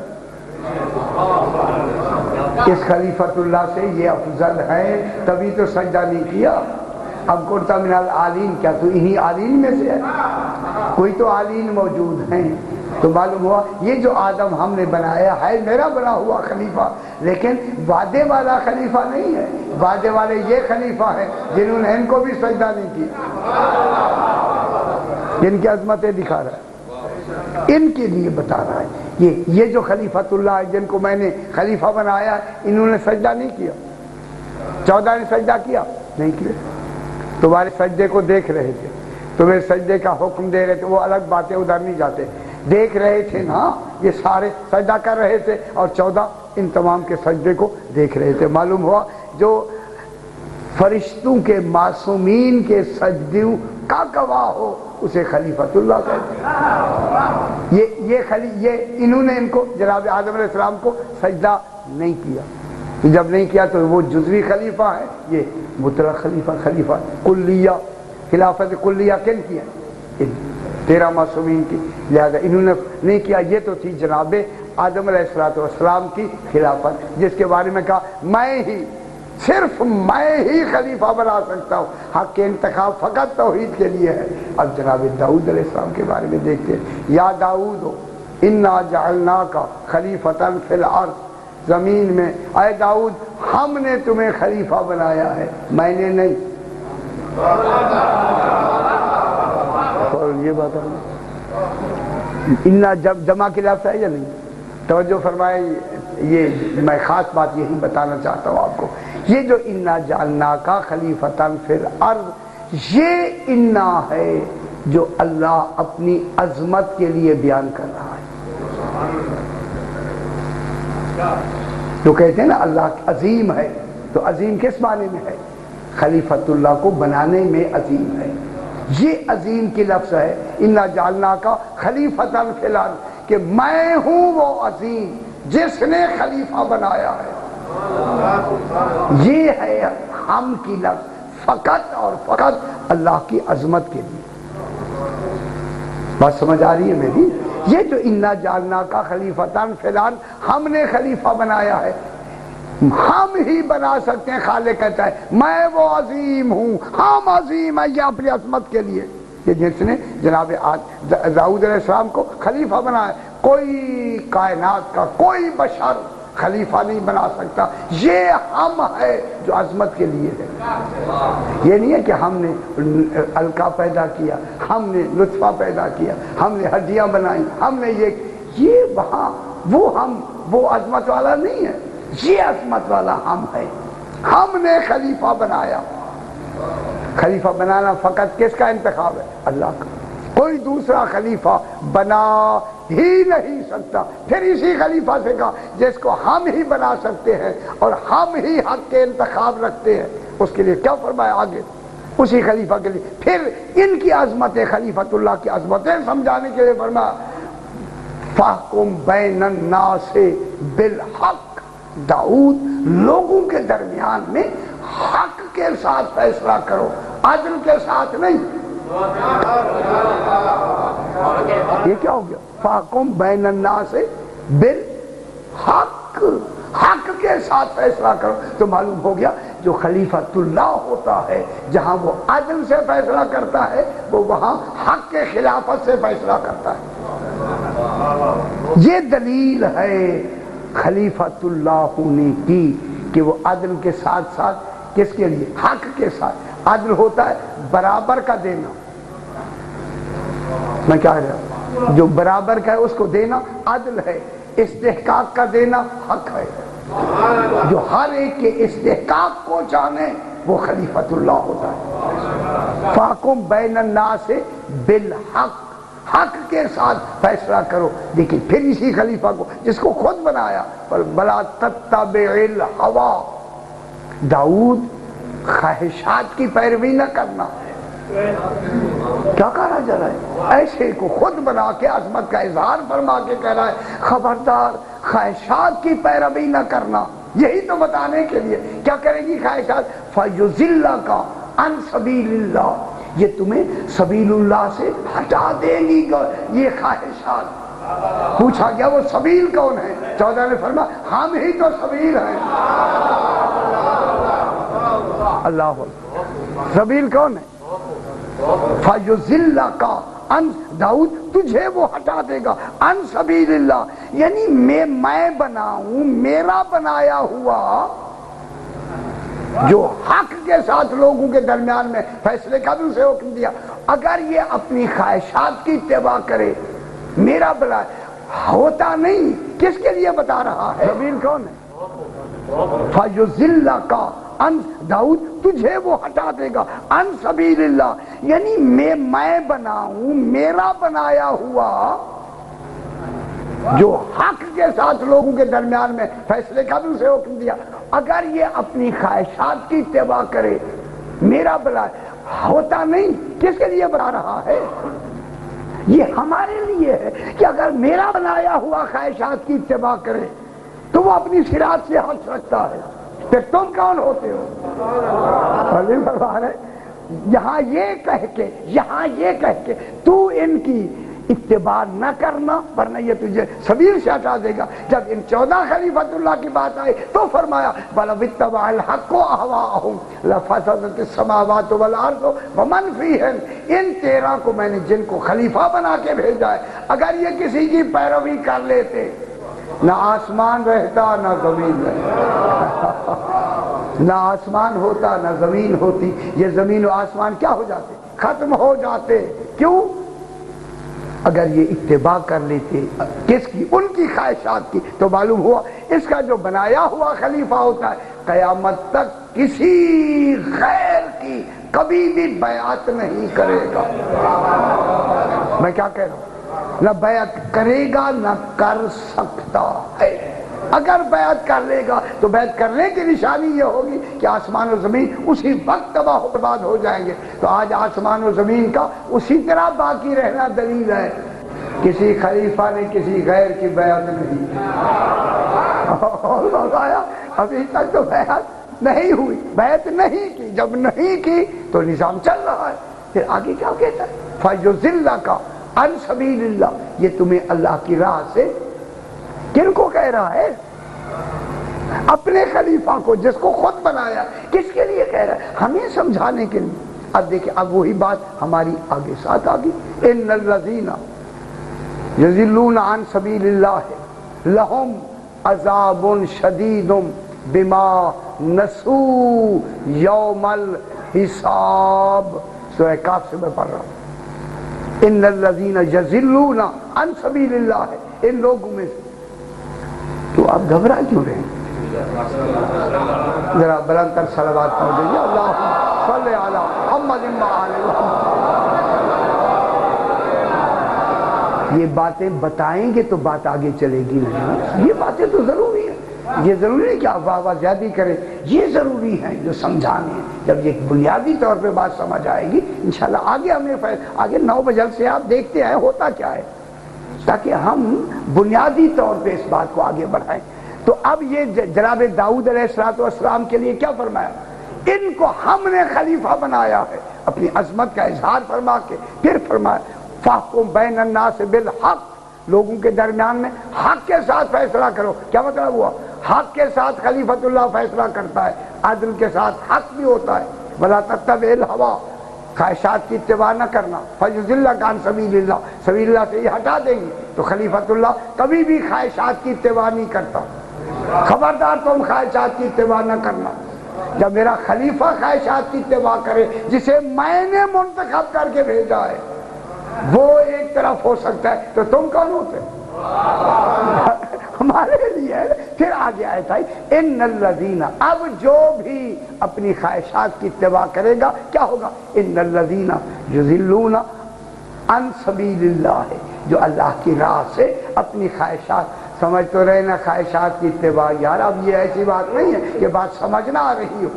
S1: اس خلیفۃ اللہ سے یہ افضل ہے، تبھی تو سجدہ نہیں کیا۔ اب کرتا من العالین، کیا تو انہی عالین میں سے ہے؟ کوئی تو عالین موجود ہیں۔ تو معلوم ہوا یہ جو آدم ہم نے بنایا ہے میرا بنا ہوا خلیفہ، لیکن وعدے والا خلیفہ نہیں ہے۔ وعدے والے یہ خلیفہ ہیں جنہوں نے ان کو بھی سجدہ نہیں کیا، جن کی عظمتیں دکھا رہا ہے، ان کے لیے بتا رہا ہے۔ یہ جو خلیفۃ اللہ ہے جن کو میں نے خلیفہ بنایا ہے، انہوں نے سجدہ نہیں کیا۔ 14 نے سجدہ کیا نہیں کیا، تمہارے سجدے کو دیکھ رہے تھے، تمہیں سجدے کا حکم دے رہے تھے، وہ الگ باتیں، ادھر نہیں جاتے، دیکھ رہے تھے نا، یہ سارے سجدہ کر رہے تھے، اور 14 ان تمام کے سجدے کو دیکھ رہے تھے۔ معلوم ہوا جو فرشتوں کے معصومین کے سجدوں کا گواہ ہو اسے خلیفۃ اللہ کہتے ہیں۔ یہ انہوں نے ان کو، جناب آدم علیہ السلام کو سجدہ نہیں کیا۔ جب نہیں کیا تو وہ جزوی خلیفہ ہے، یہ مطلق خلیفہ کلیہ، خلافت کلیہ کن کی ہے؟ 13 معصومین کی، لہذا انہوں نے نہیں کیا۔ یہ تو تھی جناب آدم علیہ السلام کی خلافت، جس کے بارے میں کہا میں ہی، صرف میں ہی خلیفہ بنا سکتا ہوں، حق کے انتخاب فقط توحید کے لیے ہے۔ اب جناب داؤد علیہ السلام کے بارے میں دیکھتے ہیں، یا داؤد انا جعلناک خلیفۃ فی الارض، زمین میں، اے داؤد ہم نے تمہیں خلیفہ بنایا ہے، میں نے نہیں۔ اور یہ بات ہے انا جمع کے لفظ ہے یا نہیں؟ توجہ فرمائے، یہ میں خاص بات یہی بتانا چاہتا ہوں آپ کو، یہ جو انا جعلناک خلیفۃ فی الارض، یہ انا ہے جو اللہ اپنی عظمت کے لیے بیان کر رہا ہے۔ جو کہتے ہیں نا اللہ عظیم ہے، تو عظیم کس معنی میں ہے؟ خلیفۃ اللہ کو بنانے میں عظیم ہے، یہ عظیم کی لفظ ہے۔ انا جعلناک خلیفۃ فی الارض، کہ میں ہوں وہ عظیم جس نے خلیفہ بنایا ہے۔ یہ ہے ہم کی لفظ فقط اور فقط اللہ کی عظمت کے لیے۔ بات سمجھ آ رہی ہے میری؟ یہ جو انا جعلناک خلیفۃ فی الارض، ہم نے خلیفہ بنایا ہے، ہم ہی بنا سکتے ہیں۔ خالق کہتا ہے میں وہ عظیم ہوں، ہم عظیم ہیں، یہ اپنی عظمت کے لیے، یہ جس نے جناب داؤد علیہ السلام کو خلیفہ بنایا۔ کوئی کائنات کا کوئی بشر خلیفہ نہیں بنا سکتا، یہ ہم ہے جو عظمت کے لیے ہے۔ یہ نہیں ہے کہ ہم نے القا پیدا کیا، ہم نے لطفہ پیدا کیا، ہم نے ہڈیاں بنائی، ہم نے یہ وہاں وہ عظمت والا نہیں ہے، یہ عظمت والا ہم ہے، ہم نے خلیفہ بنایا۔ خلیفہ بنانا فقط کس کا انتخاب ہے؟ اللہ کا، کوئی دوسرا خلیفہ بنا ہی نہیں سکتا۔ پھر اسی خلیفہ سے کہا جس کو ہم ہی بنا سکتے ہیں اور ہم ہی حق کے انتخاب رکھتے ہیں، اس کے لیے کیا فرمایا آگے؟ اسی خلیفہ کے لیے پھر ان کی عظمت، خلیفۃ اللہ کی عظمتیں سمجھانے کے لیے فرمایا فاحکم بین الناس بالحق، داؤد لوگوں کے درمیان میں حق کے ساتھ فیصلہ کرو، عدل کے ساتھ نہیں۔ یہ کیا ہو گیا؟ فاحکم بین الناس بالحق، حق کے ساتھ فیصلہ کرو۔ تو معلوم ہو گیا جو خلیفۃ اللہ ہوتا ہے جہاں وہ عدل سے فیصلہ کرتا ہے، وہ وہاں حق کے خلافت سے فیصلہ کرتا ہے۔ یہ دلیل ہے خلیفۃ اللہ ہونے کی کہ وہ عدل کے ساتھ ساتھ، کس کے لیے؟ حق کے ساتھ۔ عدل ہوتا ہے برابر کا دینا، میں کہہ رہا ہوں جو برابر کا ہے اس کو دینا عدل ہے، استحقاق کا دینا حق ہے۔ جو ہر ایک کے استحقاق کو جانے وہ خلیفۃ اللہ ہوتا ہے۔ فاحکم بین الناس بالحق، حق کے ساتھ فیصلہ کرو۔ لیکن پھر اسی خلیفہ کو جس کو خود بنایا، بلا تتبع الہوی، داؤد خواہشات کی پیروی نہ کرنا۔ کیا کہا جا رہا ہے؟ ایسے کو خود بنا کے عظمت کا اظہار فرما کے کہہ رہا ہے خبردار خواہشات کی پیروی نہ کرنا۔ یہی تو بتانے کے لیے کیا کرے گی خواہشات؟ فَيُضِلَّكَ عَن سَبِيلِ اللَّهِ، یہ تمہیں سبیل اللہ سے ہٹا دے گی یہ خواہشات۔ پوچھا گیا وہ سبیل کون ہے؟ 14 نے فرمایا ہم ہی تو سبیل ہیں۔ اللہ سبیل کون ہے؟ فَيُضِلَّكَ عن، داؤد تجھے وہ ہٹا دے گا، عن سبیل اللہ، یعنی میں بناؤں، میرا بنایا ہوا جو حق کے ساتھ لوگوں کے درمیان میں فیصلے کا بھی اسے حکم دیا، اگر یہ اپنی خواہشات کی اتباع کرے، میرا بلا ہوتا نہیں، کس کے لیے بتا رہا ہے؟ سبیل کون ہے؟ فَيُضِلَّكَ عن، داؤد تجھے وہ ہٹا دے گا، عن سبیل اللہ، یعنی میں بناؤں، میرا بنایا ہوا جو حق کے ساتھ لوگوں کے درمیان میں فیصلے کا بھی اسے حکم دیا، اگر یہ اپنی خواہشات کی اتباع کرے، میرا بلا ہوتا نہیں، کس کے لیے بنا رہا ہے؟ یہ ہمارے لیے ہے کہ اگر میرا بنایا ہوا خواہشات کی اتباع کرے تو وہ اپنی صراط سے ہٹ سکتا ہے۔ پھر تم کون ہوتے ہو؟ یہاں یہ کہہ کے تو ان کی اتباع نہ کرنا ورنہ یہ تجھے سبیل سے ہٹا دے گا۔ جب ان 14 خلیفۃ اللہ کی بات آئی تو فرمایا وَلَوِ اتَّبَعَ الْحَقُّ أَهْوَاءَهُمْ لَفَسَدَتِ السَّمَاوَاتُ وَالْأَرْضُ وَمَنْ فِيهِنَّ، ان 13 کو میں نے جن کو خلیفہ بنا کے بھیجا ہے، اگر یہ کسی کی پیروی کر لیتے نہ آسمان رہتا نہ زمین رہتا، نہ آسمان ہوتا نہ زمین ہوتی، یہ زمین و آسمان کیا ہو جاتے؟ ختم ہو جاتے۔ کیوں؟ اگر یہ اتباع کر لیتے کس کی؟ ان کی خواہشات کی، تو معلوم ہوا اس کا جو بنایا ہوا خلیفہ ہوتا ہے قیامت تک کسی غیر کی کبھی بھی بیعت نہیں کرے گا۔ میں کیا کہہ رہا ہوں؟ نہ بیعت کرے گا نہ کر سکتا ہے۔ اگر بیعت کر لے گا تو بیعت کرنے کی نشانی یہ ہوگی کہ آسمان و زمین اسی وقت تباہ و برباد ہو جائیں گے۔ تو آج آسمان و زمین کا اسی طرح باقی رہنا دلیل ہے، کسی خلیفہ نے کسی غیر کی بیعت نہیں اور آیا ابھی تک تو بیعت نہیں ہوئی، بیعت نہیں کی۔ جب نہیں کی تو نظام چل رہا ہے۔ پھر آگے کیا کہتا ہے؟ فَيُضِلَّكَ عن سبیل اللہ، یہ تمہیں اللہ کی راہ سے، کن کو کہہ رہا ہے؟ اپنے خلیفہ کو جس کو خود بنایا۔ کس کے لیے کہہ رہا ہے؟ ہمیں سمجھانے کے لیے۔ اب دیکھیں اب وہی بات ہماری آگے ساتھ آگی، ان الذین یضلون عن سبیل اللہ لہم عذاب شدید بما نسوا یوم الحساب۔ سورہ کاف سے میں پڑھ رہا ہوں، ان الذین یضلون عن سبیل اللہ، ان لوگوں میں سے۔ تو آپ گھبرا کیوں رہے ہیں؟ ذرا بلند تر صلوات پڑھ دیجیے، اللہم صلی علی محمد وعلی محمد۔ یہ باتیں بتائیں گے تو بات آگے چلے گی نہیں، یہ باتیں تو ضروری ہیں۔ یہ ضروری ہے کہ آپ واہ زیادی کریں، یہ ضروری ہے جو سمجھانے ہیں۔ جب یہ بنیادی طور پہ بات سمجھ آئے گی انشاءاللہ آگے ہمیں آگے 9 بجے سے آپ دیکھتے ہیں ہوتا کیا ہے، تاکہ ہم بنیادی طور پہ اس بات کو آگے بڑھائیں۔ تو اب یہ جناب داؤد علیہ السلام کے لیے کیا فرمایا؟ ان کو ہم نے خلیفہ بنایا ہے، اپنی عظمت کا اظہار فرما کے پھر فرمایا فاحکم بین الناس بالحق، لوگوں کے درمیان میں حق کے ساتھ فیصلہ کرو۔ کیا مطلب ہوا؟ حق کے ساتھ خلیفۃ اللہ فیصلہ کرتا ہے، عدل کے ساتھ حق بھی ہوتا ہے۔ ولا تتبع الہوی، خواہشات کی اتباع نہ کرنا۔ فیضلک عن سبیل اللہ، سبیل اللہ سے یہ ہٹا دیں گی تو خلیفۃ اللہ کبھی بھی خواہشات کی اتباع نہیں کرتا۔ خبردار تم خواہشات کی اتباع نہ کرنا۔ جب میرا خلیفہ خواہشات کی اتباع کرے جسے میں نے منتخب کر کے بھیجا ہے وہ ایک طرف ہو سکتا ہے تو تم کون ہوتے؟ ہمارے لیے ہے۔ پھر آگے آیت آئی ان الذین، اب جو بھی اپنی خواہشات کی اتباع کرے گا کیا ہوگا؟ ان الذین یضلون عن سبیل اللہ، جو اللہ کی راہ سے اپنی خواہشات، سمجھ تو رہے نا خواہشات کی اتباع، یار اب یہ ایسی بات نہیں ہے کہ بات سمجھنا آ رہی ہو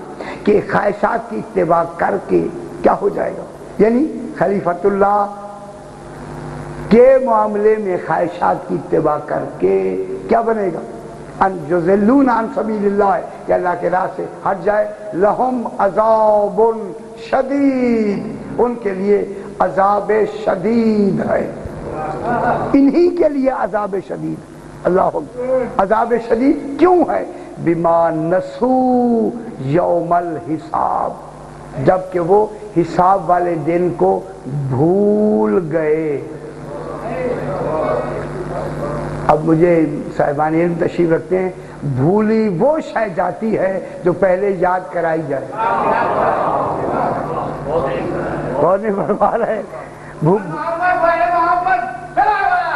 S1: کہ خواہشات کی اتباع کر کے کیا ہو جائے گا، یعنی خلیفۃ اللہ کے معاملے میں خواہشات کی اتباع کر کے کیا بنے گا؟ ان یضلون عن سبیل اللہ، کہ اللہ کے راہ سے ہٹ جائے، لہم عذاب شدید، ان کے لیے عذاب شدید ہے، انہی کے لیے عذاب شدید۔ اللہ اکبر، عذاب شدید کیوں ہے؟ بما نسو یوم الحساب، جبکہ وہ حساب والے دن کو بھول گئے۔ اب مجھے صاحبان علم تشریف رکھتے ہیں، بھولی وہ شے جاتی ہے جو پہلے یاد کرائی جائے۔ کون نہیں فرما رہے؟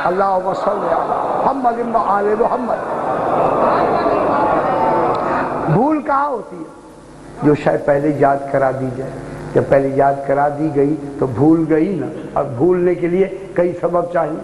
S1: اللہم صلی علی محمد و آل محمد۔ بھول کہاں ہوتی ہے؟ جو شاید پہلے یاد کرا دی جائے، جب پہلے یاد کرا دی گئی تو بھول گئی نا، اور بھولنے کے لیے کئی سبب چاہیے،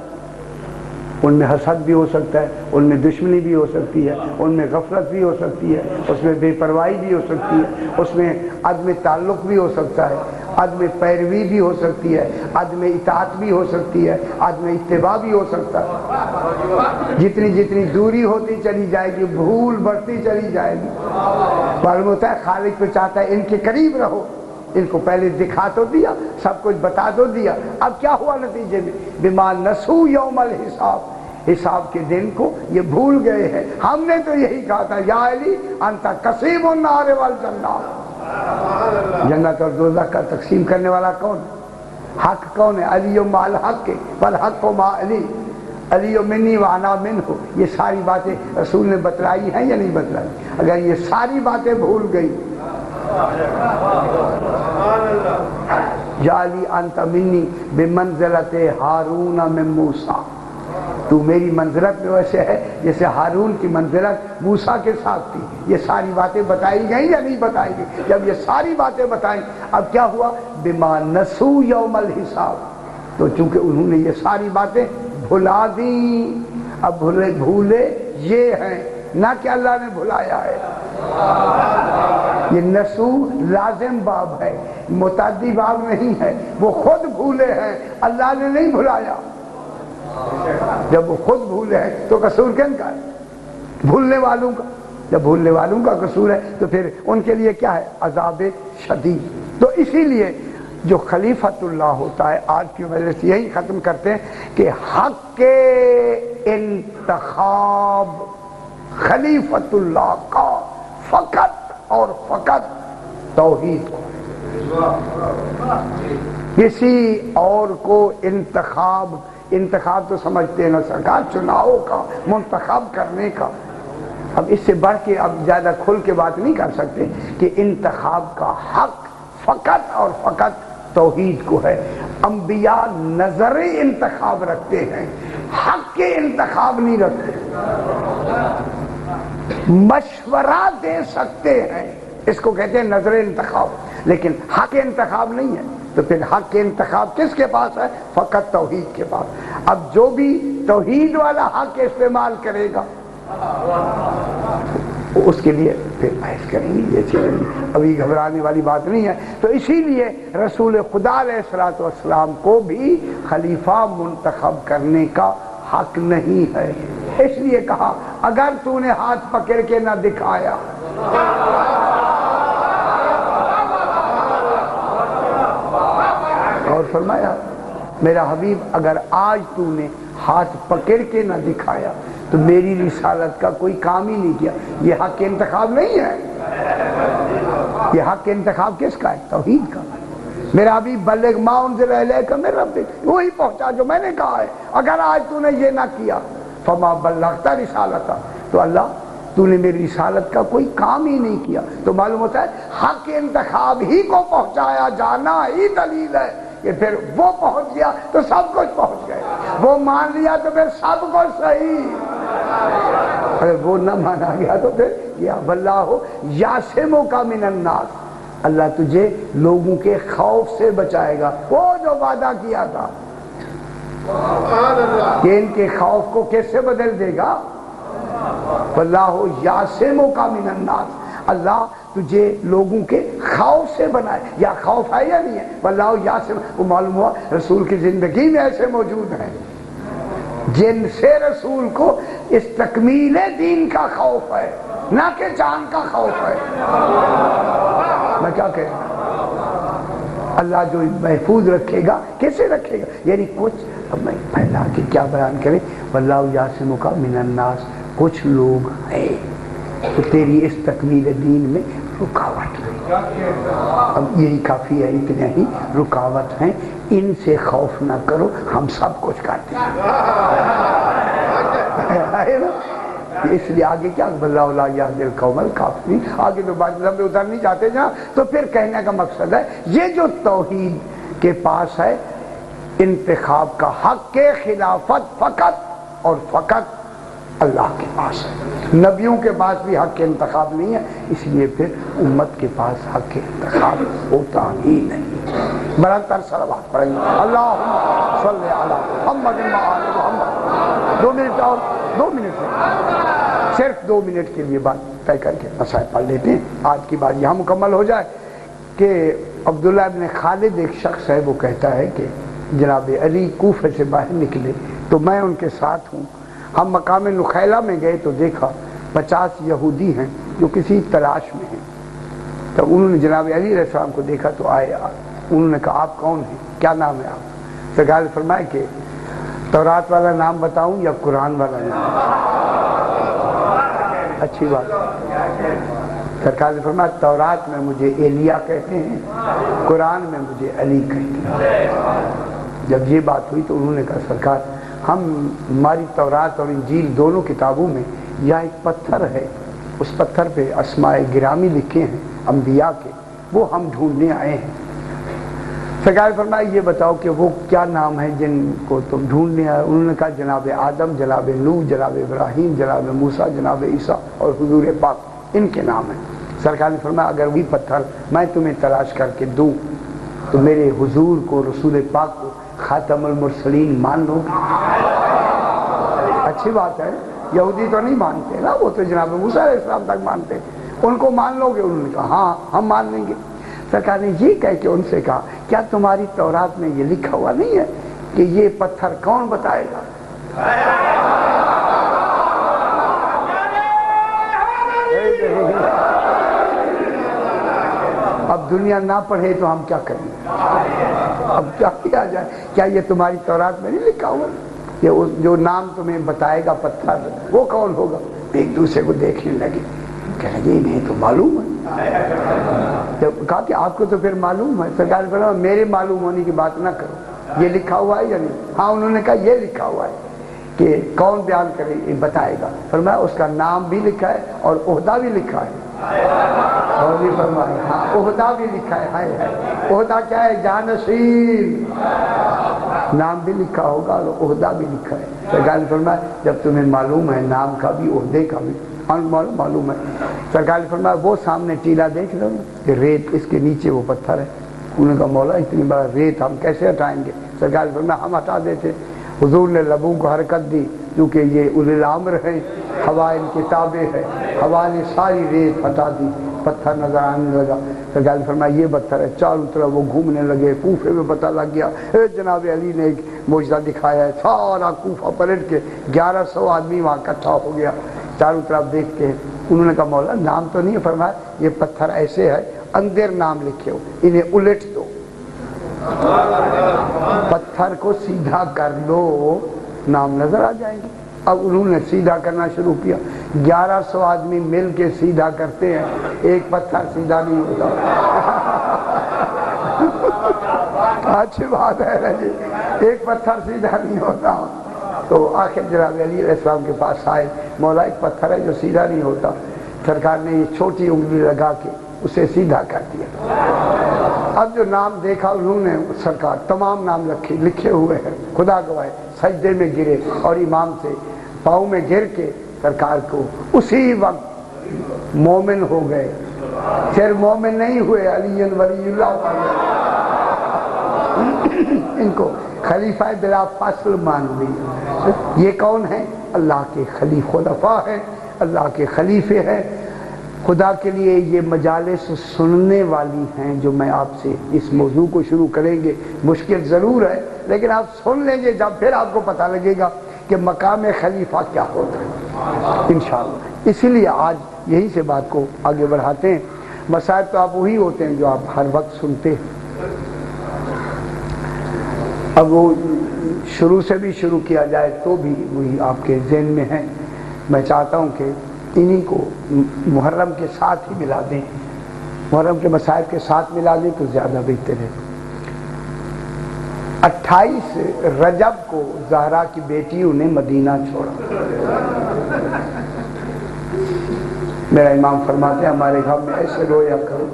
S1: ان میں حسد بھی ہو سکتا ہے، ان میں دشمنی بھی ہو سکتی ہے، ان میں غفلت بھی ہو سکتی ہے، اس میں بے پرواہی بھی ہو سکتی ہے، اس میں عدم تعلق بھی ہو سکتا ہے، عدم پیروی بھی ہو سکتی ہے، عدم اطاعت بھی ہو سکتی ہے، عدم اتباع بھی ہو سکتا ہے۔ جتنی جتنی دوری ہوتی چلی جائے گی بھول بڑھتی چلی جائے گی۔ معلوم ہوتا ہے خالق تو چاہتا ہے ان کے قریب رہو، ان کو پہلے دکھا تو دیا، سب کچھ بتا تو دیا، اب کیا ہوا نتیجے میں؟ بما نسو یوم الحساب، حساب کے دن کو یہ بھول گئے ہیں۔ ہم نے تو یہی کہا تھا یا علی انت قسیم النار والجنہ، جنت اور دوزخ کا تقسیم کرنے والا کون؟ حق کون ہے؟ علی مع الحق والحق مع علی، علی منی وانا منہ، یہ ساری باتیں رسول نے بتلائی ہیں یا نہیں بتلائی؟ اگر یہ ساری باتیں بھول گئی، جالی انت منی بمنزلت ہارون من موسیٰ، تو میری منزلت میں ویسے ہے جیسے ہارون کی منزلت موسیٰ کے ساتھ تھی۔ یہ ساری باتیں بتائی گئیں یا نہیں بتائی گئی؟ جب یہ ساری باتیں بتائیں، اب کیا ہوا؟ بما نسو یوم الحساب، تو چونکہ انہوں نے یہ ساری باتیں بھلا دیں، اب بھولے یہ ہیں، نہ کہ اللہ نے بھلایا ہے۔ یہ نسو لازم باب ہے، متعدی باب نہیں ہے، وہ خود بھولے ہیں، اللہ نے نہیں بھلایا۔ جب وہ خود بھولے ہیں تو قصور کن کا ہے؟ بھولنے والوں کا۔ جب بھولنے والوں کا قصور ہے تو پھر ان کے لیے کیا ہے؟ عذاب شدید۔ تو اسی لیے جو خلیفۃ اللہ ہوتا ہے، آج کی وجہ سے یہی ختم کرتے ہیں کہ حق کے انتخاب خلیفۃ اللہ کا فقط اور فقط توحید کو، کسی اور کو انتخاب تو سمجھتے ہیں نا سرکار، چناؤ کا، منتخب کرنے کا۔ اب اس سے بڑھ کے اب زیادہ کھل کے بات نہیں کر سکتے کہ انتخاب کا حق فقط اور فقط توحید کو ہے۔ انبیاء نظر انتخاب رکھتے ہیں، حق کے انتخاب نہیں رکھتے۔ مشورہ دے سکتے ہیں، اس کو کہتے ہیں نظر انتخاب، لیکن حق انتخاب نہیں ہے۔ تو پھر حق کے انتخاب کس کے پاس ہے؟ فقط توحید کے پاس۔ اب جو بھی توحید والا حق استعمال کرے گا اس کے لیے پھر بحث کریں گے، یہ چیزیں ابھی گھبرانے والی بات نہیں ہے۔ تو اسی لیے رسول خدا علیہ الصلوۃ والسلام کو بھی خلیفہ منتخب کرنے کا حق نہیں ہے۔ اس لیے کہا اگر تو نے ہاتھ پکڑ کے نہ دکھایا، اور فرمایا میرا حبیب اگر آج تو نے ہاتھ پکڑ کے نہ دکھایا تو میری رسالت کا کوئی کام ہی نہیں کیا۔ یہ حق انتخاب نہیں ہے، یہ حق انتخاب کس کا ہے؟ توحید کا۔ میرا حبیب بلغ ما انزل الیک من ربک، وہی پہنچا جو میں نے کہا ہے۔ اگر آج تو نے یہ نہ کیا فما بلغت رسالتہ، تو اللہ تو نے میری رسالت کا کوئی کام ہی نہیں کیا۔ تو معلوم ہوتا ہے حق انتخاب ہی کو پہنچایا جانا ہی دلیل ہے کہ پھر وہ پہنچ گیا تو سب کچھ پہنچ گئے، وہ مان لیا تو پھر سب کچھ صحیح۔ اگر وہ نہ مانا گیا تو پھر یا واللہ یعصمک من الناس، اللہ تجھے لوگوں کے خوف سے بچائے گا۔ وہ جو وعدہ کیا تھا کہ ان کے خوف کو کیسے بدل دے گا؟ واللہ یعصمک من الناس، اللہ تجھے لوگوں کے خوف سے بنائے۔ یا خوف ہے یا نہیں ہے؟ واللہ یعصمک، وہ معلوم ہوا رسول کی زندگی میں ایسے موجود ہیں جن سے رسول کو اس تکمیل دین کا خوف ہے، نہ کہ جان کا خوف ہے۔ میں کیا کہہ رہا ہوں؟ اللہ جو محفوظ رکھے گا کیسے رکھے گا؟ یعنی کچھ، اب میں پھیلا کے کیا بیان کریں، واللہ یعصمک من الناس، کچھ لوگ ہیں تو تیری اس تکمیل دین میں رکاوٹ ہے۔ اب یہی کافی ہے، اتنے ہی رکاوٹ ہیں، ان سے خوف نہ کرو، ہم سب کچھ کرتے ہیں۔ اس لیے آگے کیا، واللہ لا یہدی القوم الکافرین، آگے تو بات لمبے اتر نہیں جاتے جہاں۔ تو پھر کہنے کا مقصد ہے یہ جو توحید کے پاس ہے انتخاب کا حق کے خلافت فقط اور فقط اللہ کے پاس ہے، نبیوں کے پاس بھی حق کے انتخاب نہیں ہے، اس لیے پھر امت کے پاس حق کے انتخاب ہوتا ہی نہیں۔ برابر صلوات پڑھیں گے، اللہم صلی علی محمد و آل محمد۔ 2 منٹ اور 2 منٹ ہے، صرف 2 منٹ کے لیے بات طے کر کے مسائل پڑھ لیتے ہیں، آج کی بات یہاں مکمل ہو جائے کہ عبداللہ ابن خالد ایک شخص ہے، وہ کہتا ہے کہ جناب علی کوفہ سے باہر نکلے تو میں ان کے ساتھ ہوں، ہم مقام نخیلہ میں گئے تو دیکھا 50 یہودی ہیں جو کسی تلاش میں ہیں، تو انہوں نے جناب علی علیہ السلام کو دیکھا تو آئے، انہوں نے کہا آپ کون ہیں، کیا نام ہے آپ؟ سرکار نے فرمایا کہ تورات والا نام بتاؤں یا قرآن والا نام؟ اچھی بات، سرکار نے فرمایا تورات میں مجھے ایلیا کہتے ہیں، قرآن میں مجھے علی کہتے ہیں۔ جب یہ بات ہوئی تو انہوں نے کہا سرکار ہماری تورات اور انجیل دونوں کتابوں میں یا ایک پتھر ہے، اس پتھر پہ اسماء گرامی لکھے ہیں انبیاء کے، وہ ہم ڈھونڈنے آئے ہیں۔ سرکار فرمایا یہ بتاؤ کہ وہ کیا نام ہے جن کو تم ڈھونڈنے آئے؟ انہوں نے کہا جناب آدم، جناب نوح، جناب ابراہیم، جناب موسیٰ، جناب عیسیٰ اور حضور پاک، ان کے نام ہیں۔ سرکار نے فرمایا اگر وہی پتھر میں تمہیں تلاش کر کے دوں تو میرے حضور کو، رسول پاک کو خاتم المرسلین مان لو گے؟ اچھی بات ہے، یہودی تو نہیں مانتے نا، وہ تو جناب موسیٰ علیہ السلام تک مانتے، ان کو مان لو گے؟ انہوں نے کہا ہاں ہم مان لیں گے۔ سرکار نے یہ کہہ کے ان سے کہا کیا تمہاری تورات میں یہ لکھا ہوا نہیں ہے کہ یہ پتھر کون بتائے گا؟ اب دنیا نہ پڑھے تو ہم کیا کریں؟ اب کیا کیا جائے؟ کیا یہ تمہاری تورات میں نہیں لکھا ہوا؟ یہ جو نام تمہیں بتائے گا پتھر وہ کون ہوگا؟ ایک دوسرے کو دیکھنے لگے، کہنے لگے انہیں تو معلوم ہے۔ جب کہا کہ آپ کو تو پھر معلوم ہے، سرکار نے فرمایا میرے معلوم ہونے کی بات نہ کرو، یہ لکھا ہوا ہے یا نہیں؟ ہاں، انہوں نے کہا یہ لکھا ہوا ہے کہ کون بیان کرے بتائے گا؟ فرمایا اس کا نام بھی لکھا ہے اور عہدہ بھی لکھا ہے۔ اور بھی فرمایا ہاں عہدہ بھی لکھا ہے، عہدہ کیا ہے؟ جانشین، نام بھی لکھا ہوگا اور عہدہ بھی لکھا ہے۔ سرکار نے فرمایا جب تمہیں معلوم ہے نام کا بھی عہدے کا بھی معلوم ہے، سرکار نے فرمایا وہ سامنے ٹیلا دیکھ رہے ہو کہ ریت اس کے نیچے وہ پتھر ہے؟ انہوں نے کہا مولا اتنی بڑا ریت ہم کیسے ہٹائیں گے؟ سرکار نے فرمایا ہم ہٹا دیتے۔ حضور نے لبوں کو حرکت دی کیونکہ یہ اولی الامر ہیں، ہوا ان کی تابع ہے، ہوا نے ساری ریت ہٹا دی، پتھر نظر آنے لگا۔ سرکار نے فرمایا یہ پتھر ہے، چاروں طرف وہ گھومنے لگے، کوفے میں پتہ لگ گیا، جناب علی نے ایک معجزہ دکھایا ہے، سارا کوفہ پلٹ کے 1100 آدمی وہاں اکٹھا ہو گیا، چاروں طرف دیکھتے ہیں۔ انہوں نے کہا مولا نام تو نہیں ہے؟ فرمایا یہ پتھر ایسے ہے اندر نام لکھے ہو، انہیں الٹ دو، پتھر کو سیدھا کر لو، نام نظر آ جائیں گے۔ اب انہوں نے سیدھا کرنا شروع کیا، 1100 آدمی مل کے سیدھا کرتے ہیں، ایک پتھر سیدھا نہیں ہوتا۔ اچھی بات ہے جی، ایک پتھر سیدھا نہیں ہوتا۔ تو آخر جناب علی علیہ السلام کے پاس آئے، مولا ایک پتھر ہے جو سیدھا نہیں ہوتا۔ سرکار نے یہ چھوٹی انگلی لگا کے اسے سیدھا کر دیا۔ اب جو نام دیکھا انہوں نے، سرکار تمام نام لکھے ہوئے ہیں، خدا گواہ سجدے میں گرے اور امام سے پاؤں میں گر کے سرکار کو اسی وقت مومن ہو گئے. پھر مومن نہیں ہوئے, علی ولی اللہ ان کو خلیفہ بلا فصل مان لی. یہ کون ہے؟ اللہ کے خلیفہ ہیں, اللہ کے خلیفے ہیں. خدا کے لیے یہ مجالس سننے والی ہیں جو میں آپ سے اس موضوع کو شروع کریں گے. مشکل ضرور ہے لیکن آپ سن لیں گے, جب پھر آپ کو پتہ لگے گا کہ مقام خلیفہ کیا ہوتا ہے انشاءاللہ. اسی لیے آج یہی سے بات کو آگے بڑھاتے ہیں. مسائل تو آپ وہی ہوتے ہیں جو آپ ہر وقت سنتے ہیں. اب وہ شروع سے بھی شروع کیا جائے تو بھی وہی آپ کے ذہن میں ہے. میں چاہتا ہوں کہ انہی کو محرم کے ساتھ ہی ملا دیں, محرم کے مسائل کے ساتھ ملا دیں تو زیادہ بہتر ہے. 28 رجب کو زہرا کی بیٹیوں نے مدینہ چھوڑا. میرا امام فرماتے ہیں ہمارے گھر میں ایسے رویا کرو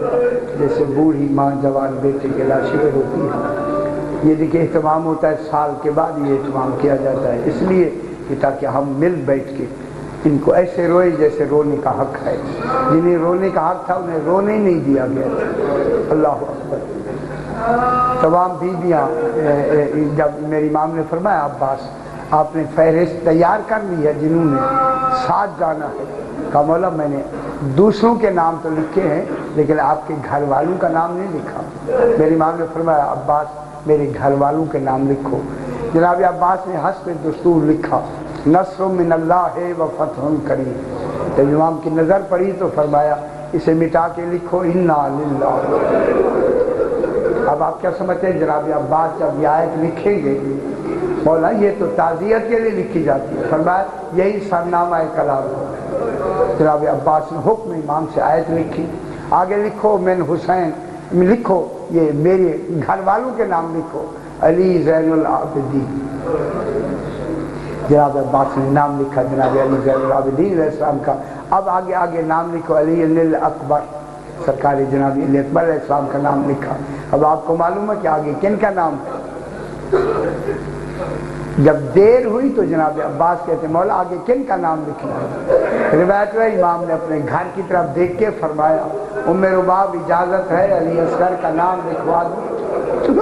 S1: جیسے بوڑھی ماں جوان بیٹے کے لاشیں روتی ہے. یہ دیکھیں اہتمام ہوتا ہے, سال کے بعد یہ اہتمام کیا جاتا ہے, اس لیے کہ تاکہ ہم مل بیٹھ کے ان کو ایسے روئے جیسے رونے کا حق ہے. جنہیں رونے کا حق تھا انہیں رونے ہی نہیں دیا گیا. اللہ اکبر. تمام بیویاں, جب میری امام نے فرمایا عباس آپ نے فہرست تیار کر لی ہے جنہوں نے ساتھ جانا ہے, کہا مولا میں نے دوسروں کے نام تو لکھے ہیں لیکن آپ کے گھر والوں کا نام نہیں لکھا. میری امام نے فرمایا عباس میرے گھر والوں کے نام لکھو. جناب عباس نے حسب دستور لکھا نصر من اللہ و فتح کریم. جب امام کی نظر پڑی تو فرمایا اسے مٹا کے لکھو انا للہ. اب آپ کیا سمجھتے ہیں جناب عباس جب یہ آیت لکھیں گے, مولا یہ تو تعزیت کے لیے لکھی جاتی ہے, فرمایا یہی سرنامہ کلام ہے. جناب عباس نے حکم امام سے آیت لکھی, آگے لکھو من حسین, لکھو یہ میرے گھر والوں کے نام لکھو علی زین العابدین. جناب عباس نے نام لکھا جناب علی زین العابدین علیہ السلام کا. اب آگے آگے نام لکھو علی الاکبر, سرکار جناب علی اکبر علیہ السلام کا نام لکھا. اب آپ کو معلوم ہے کہ آگے کن کا نام ہے. جب دیر ہوئی تو جناب عباس کہتے مولا آگے کن کا نام لکھنا ہے. روایت ہے امام نے اپنے گھر کی طرف دیکھ کے فرمایا ام رباب اجازت ہے علی اصغر کا نام لکھوا دو.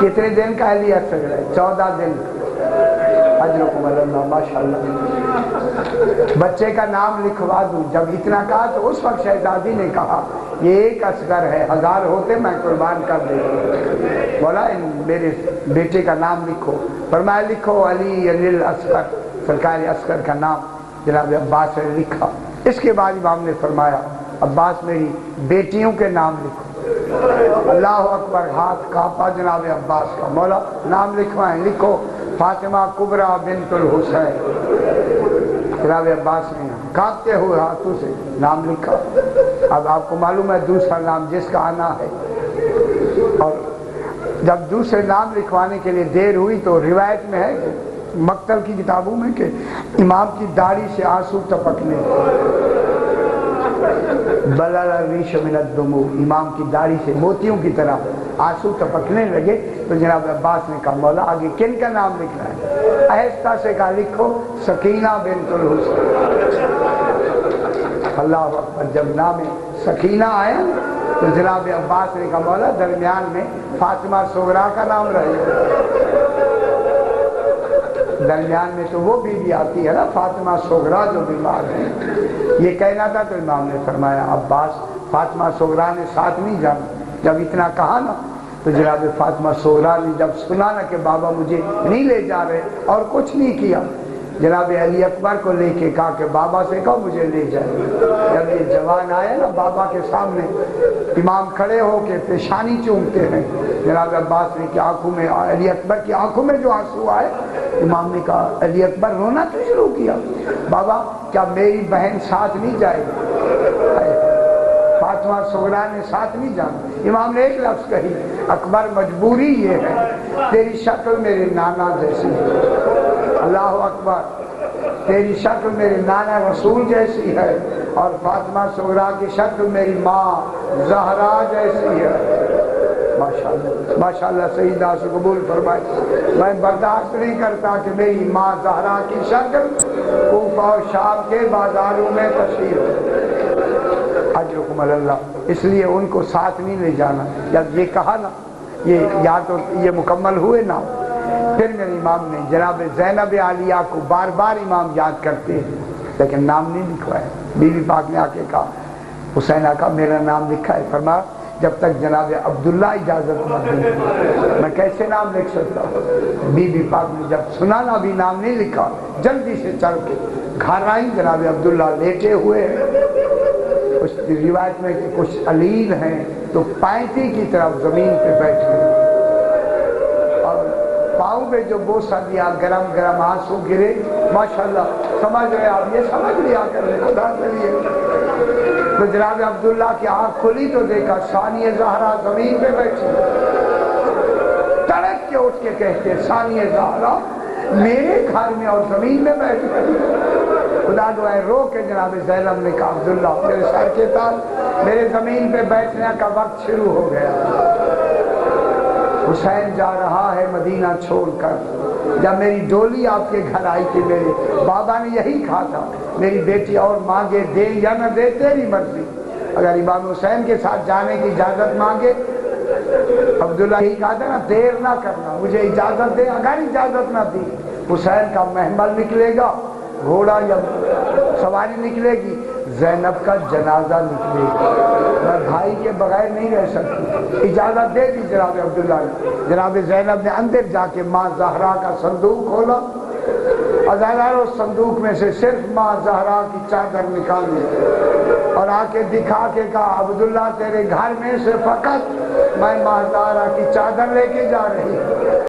S1: کتنے دن کا علی اصغر ہے؟ 14 دن. اجرکم اللہ, ماشاءاللہ. بچے کا نام لکھوا دوں. جب اتنا کہا تو اس وقت شہزادی نے کہا یہ ایک اصغر ہے, 1000 ہوتے میں قربان کر دیتا. بولا میرے بیٹے کا نام لکھو. فرمایا لکھو علی الاصغر, سرکار اصغر کا نام. جناب عباس نے لکھا. اس کے بعد امام نے فرمایا عباس میری بیٹیوں کے نام لکھو. اللہ اکبر. ہاتھ کانپا جناب عباس کا. مولا نام لکھوائیں. لکھو فاطمہ کبریٰ بنت الحسین. جناب عباس نے کانپتے ہوئے ہاتھوں سے نام لکھا. اب آپ کو معلوم ہے دوسرا نام جس کا آنا ہے. اور جب دوسرے نام لکھوانے کے لیے دیر ہوئی تو روایت میں ہے کہ مکتب کی کتابوں میں کہ امام کی داڑھی سے آنسو ٹپکنے, بلل الریش من الدموع, امام کی داڑھی سے موتیوں کی طرح آنسو ٹپکنے لگے. تو جناب عباس نے کہا مولا آگے کن کا نام لکھنا ہے؟ آہستہ سے کہا لکھو سکینہ بنت الحسین. اللہ اکبر. جب نام سکینہ آیا تو جناب عباس نے کہا مولا درمیان میں فاطمہ صغریٰ کا نام رہے. درمیان میں تو وہ بیوی آتی ہے نا فاطمہ صغریٰ جو بیمار ہے. یہ کہنا تھا تو امام نے فرمایا عباس فاطمہ صغریٰ نے ساتھ نہیں جانا. جب اتنا کہا نا تو جناب فاطمہ صغریٰ نے جب سنا نا کہ بابا مجھے نہیں لے جا رہے اور کچھ نہیں کیا, جناب علی اکبر کو لے کے کہا کہ بابا سے کہو مجھے لے جائے. جب یہ جوان آئے نا بابا کے سامنے, امام کھڑے ہو کے پیشانی چومتے ہیں. جناب عباس نے کی آنکھوں میں, علی اکبر کی آنکھوں میں جو آنسو آئے, امام نے کہا علی اکبر رونا تو شروع کیا. بابا کیا میری بہن ساتھ نہیں جائے گی؟ فاطمہ صغریٰ نے ساتھ نہیں جانا. امام نے ایک لفظ کہی اکبر مجبوری یہ ہے تیری شکل میرے نانا جیسی ہے. اللہ اکبر. تیری شکل میرے نانا رسول جیسی ہے اور فاطمہ صغریٰ کی شکل میری ماں زہرا جیسی ہے. ماشاءاللہ ماشاءاللہ سیدہ سے قبول فرمائے. میں برداشت نہیں کرتا کہ میری ماں زہرا کی شکل کوفہ و شام کے بازاروں میں تشہیر ہو. اجرکم اللہ. اس لیے ان کو ساتھ نہیں لے جانا. جب یہ کہا نا یہ یا تو یہ مکمل ہوئے نا. پھر میرے امام نے جناب زینب عالیہ کو بار بار امام یاد کرتے ہیں لیکن نام نہیں لکھوایا. بی بی پاک نے آ کے کہا حسینہ کا میرا نام لکھا ہے. فرمایا جب تک جناب عبداللہ اجازت نہ دیں میں کیسے نام لکھ سکتا ہوں. بی بی پاک نے جب سنا نا بھی نام نہیں لکھا جلدی سے چل کے گھر آئی. جناب عبداللہ لیٹے ہوئے ہیں. اس روایت میں کہ کچھ علیل ہیں تو پینتی کی طرف زمین پہ بیٹھے اور پاؤں پہ جو بوسہ دیا گرم گرم آنسو گرے. ماشاءاللہ سمجھ رہے آپ یہ سمجھ لیا کرنے خدا کے لیے. تو جناب عبداللہ کی آنکھ کھلی تو دیکھا ثانیہ زہرا زمین پہ بیٹھی. تڑک کے اٹھ کے کہتے ثانیہ زہرا میرے گھر میں اور زمین میں بیٹھ گئی. خدا دعائیں رو کے جناب زینب نے کہا عبداللہ میرے سر کے تال میرے زمین پہ بیٹھنے کا وقت شروع ہو گیا. حسین جا رہا ہے مدینہ چھوڑ کر. جب میری ڈولی آپ کے گھر آئی تھی میرے بابا نے یہی کہا تھا میری بیٹی اور مانگے دے یا نہ دے تیری مرضی. اگر امام حسین کے ساتھ جانے کی اجازت مانگے عبداللہ یہی کہا تھا نا دیر نہ کرنا مجھے اجازت دے. اگر اجازت نہ دی حسین کا محمل نکلے گا گھوڑا یا سواری نکلے گی زینب کا جنازہ نکلے گا. میں بھائی کے بغیر نہیں رہ سکتی. اجازت دے دی جناب عبداللہ نے. جناب زینب نے اندر جا کے ماں زہرا کا صندوق کھولا اور اس صندوق میں سے صرف ماں زہرا کی چادر نکالی اور آ کے دکھا کے کہا عبداللہ تیرے گھر میں سے فقط میں ماں زہرا کی چادر لے کے جا رہی ہوں.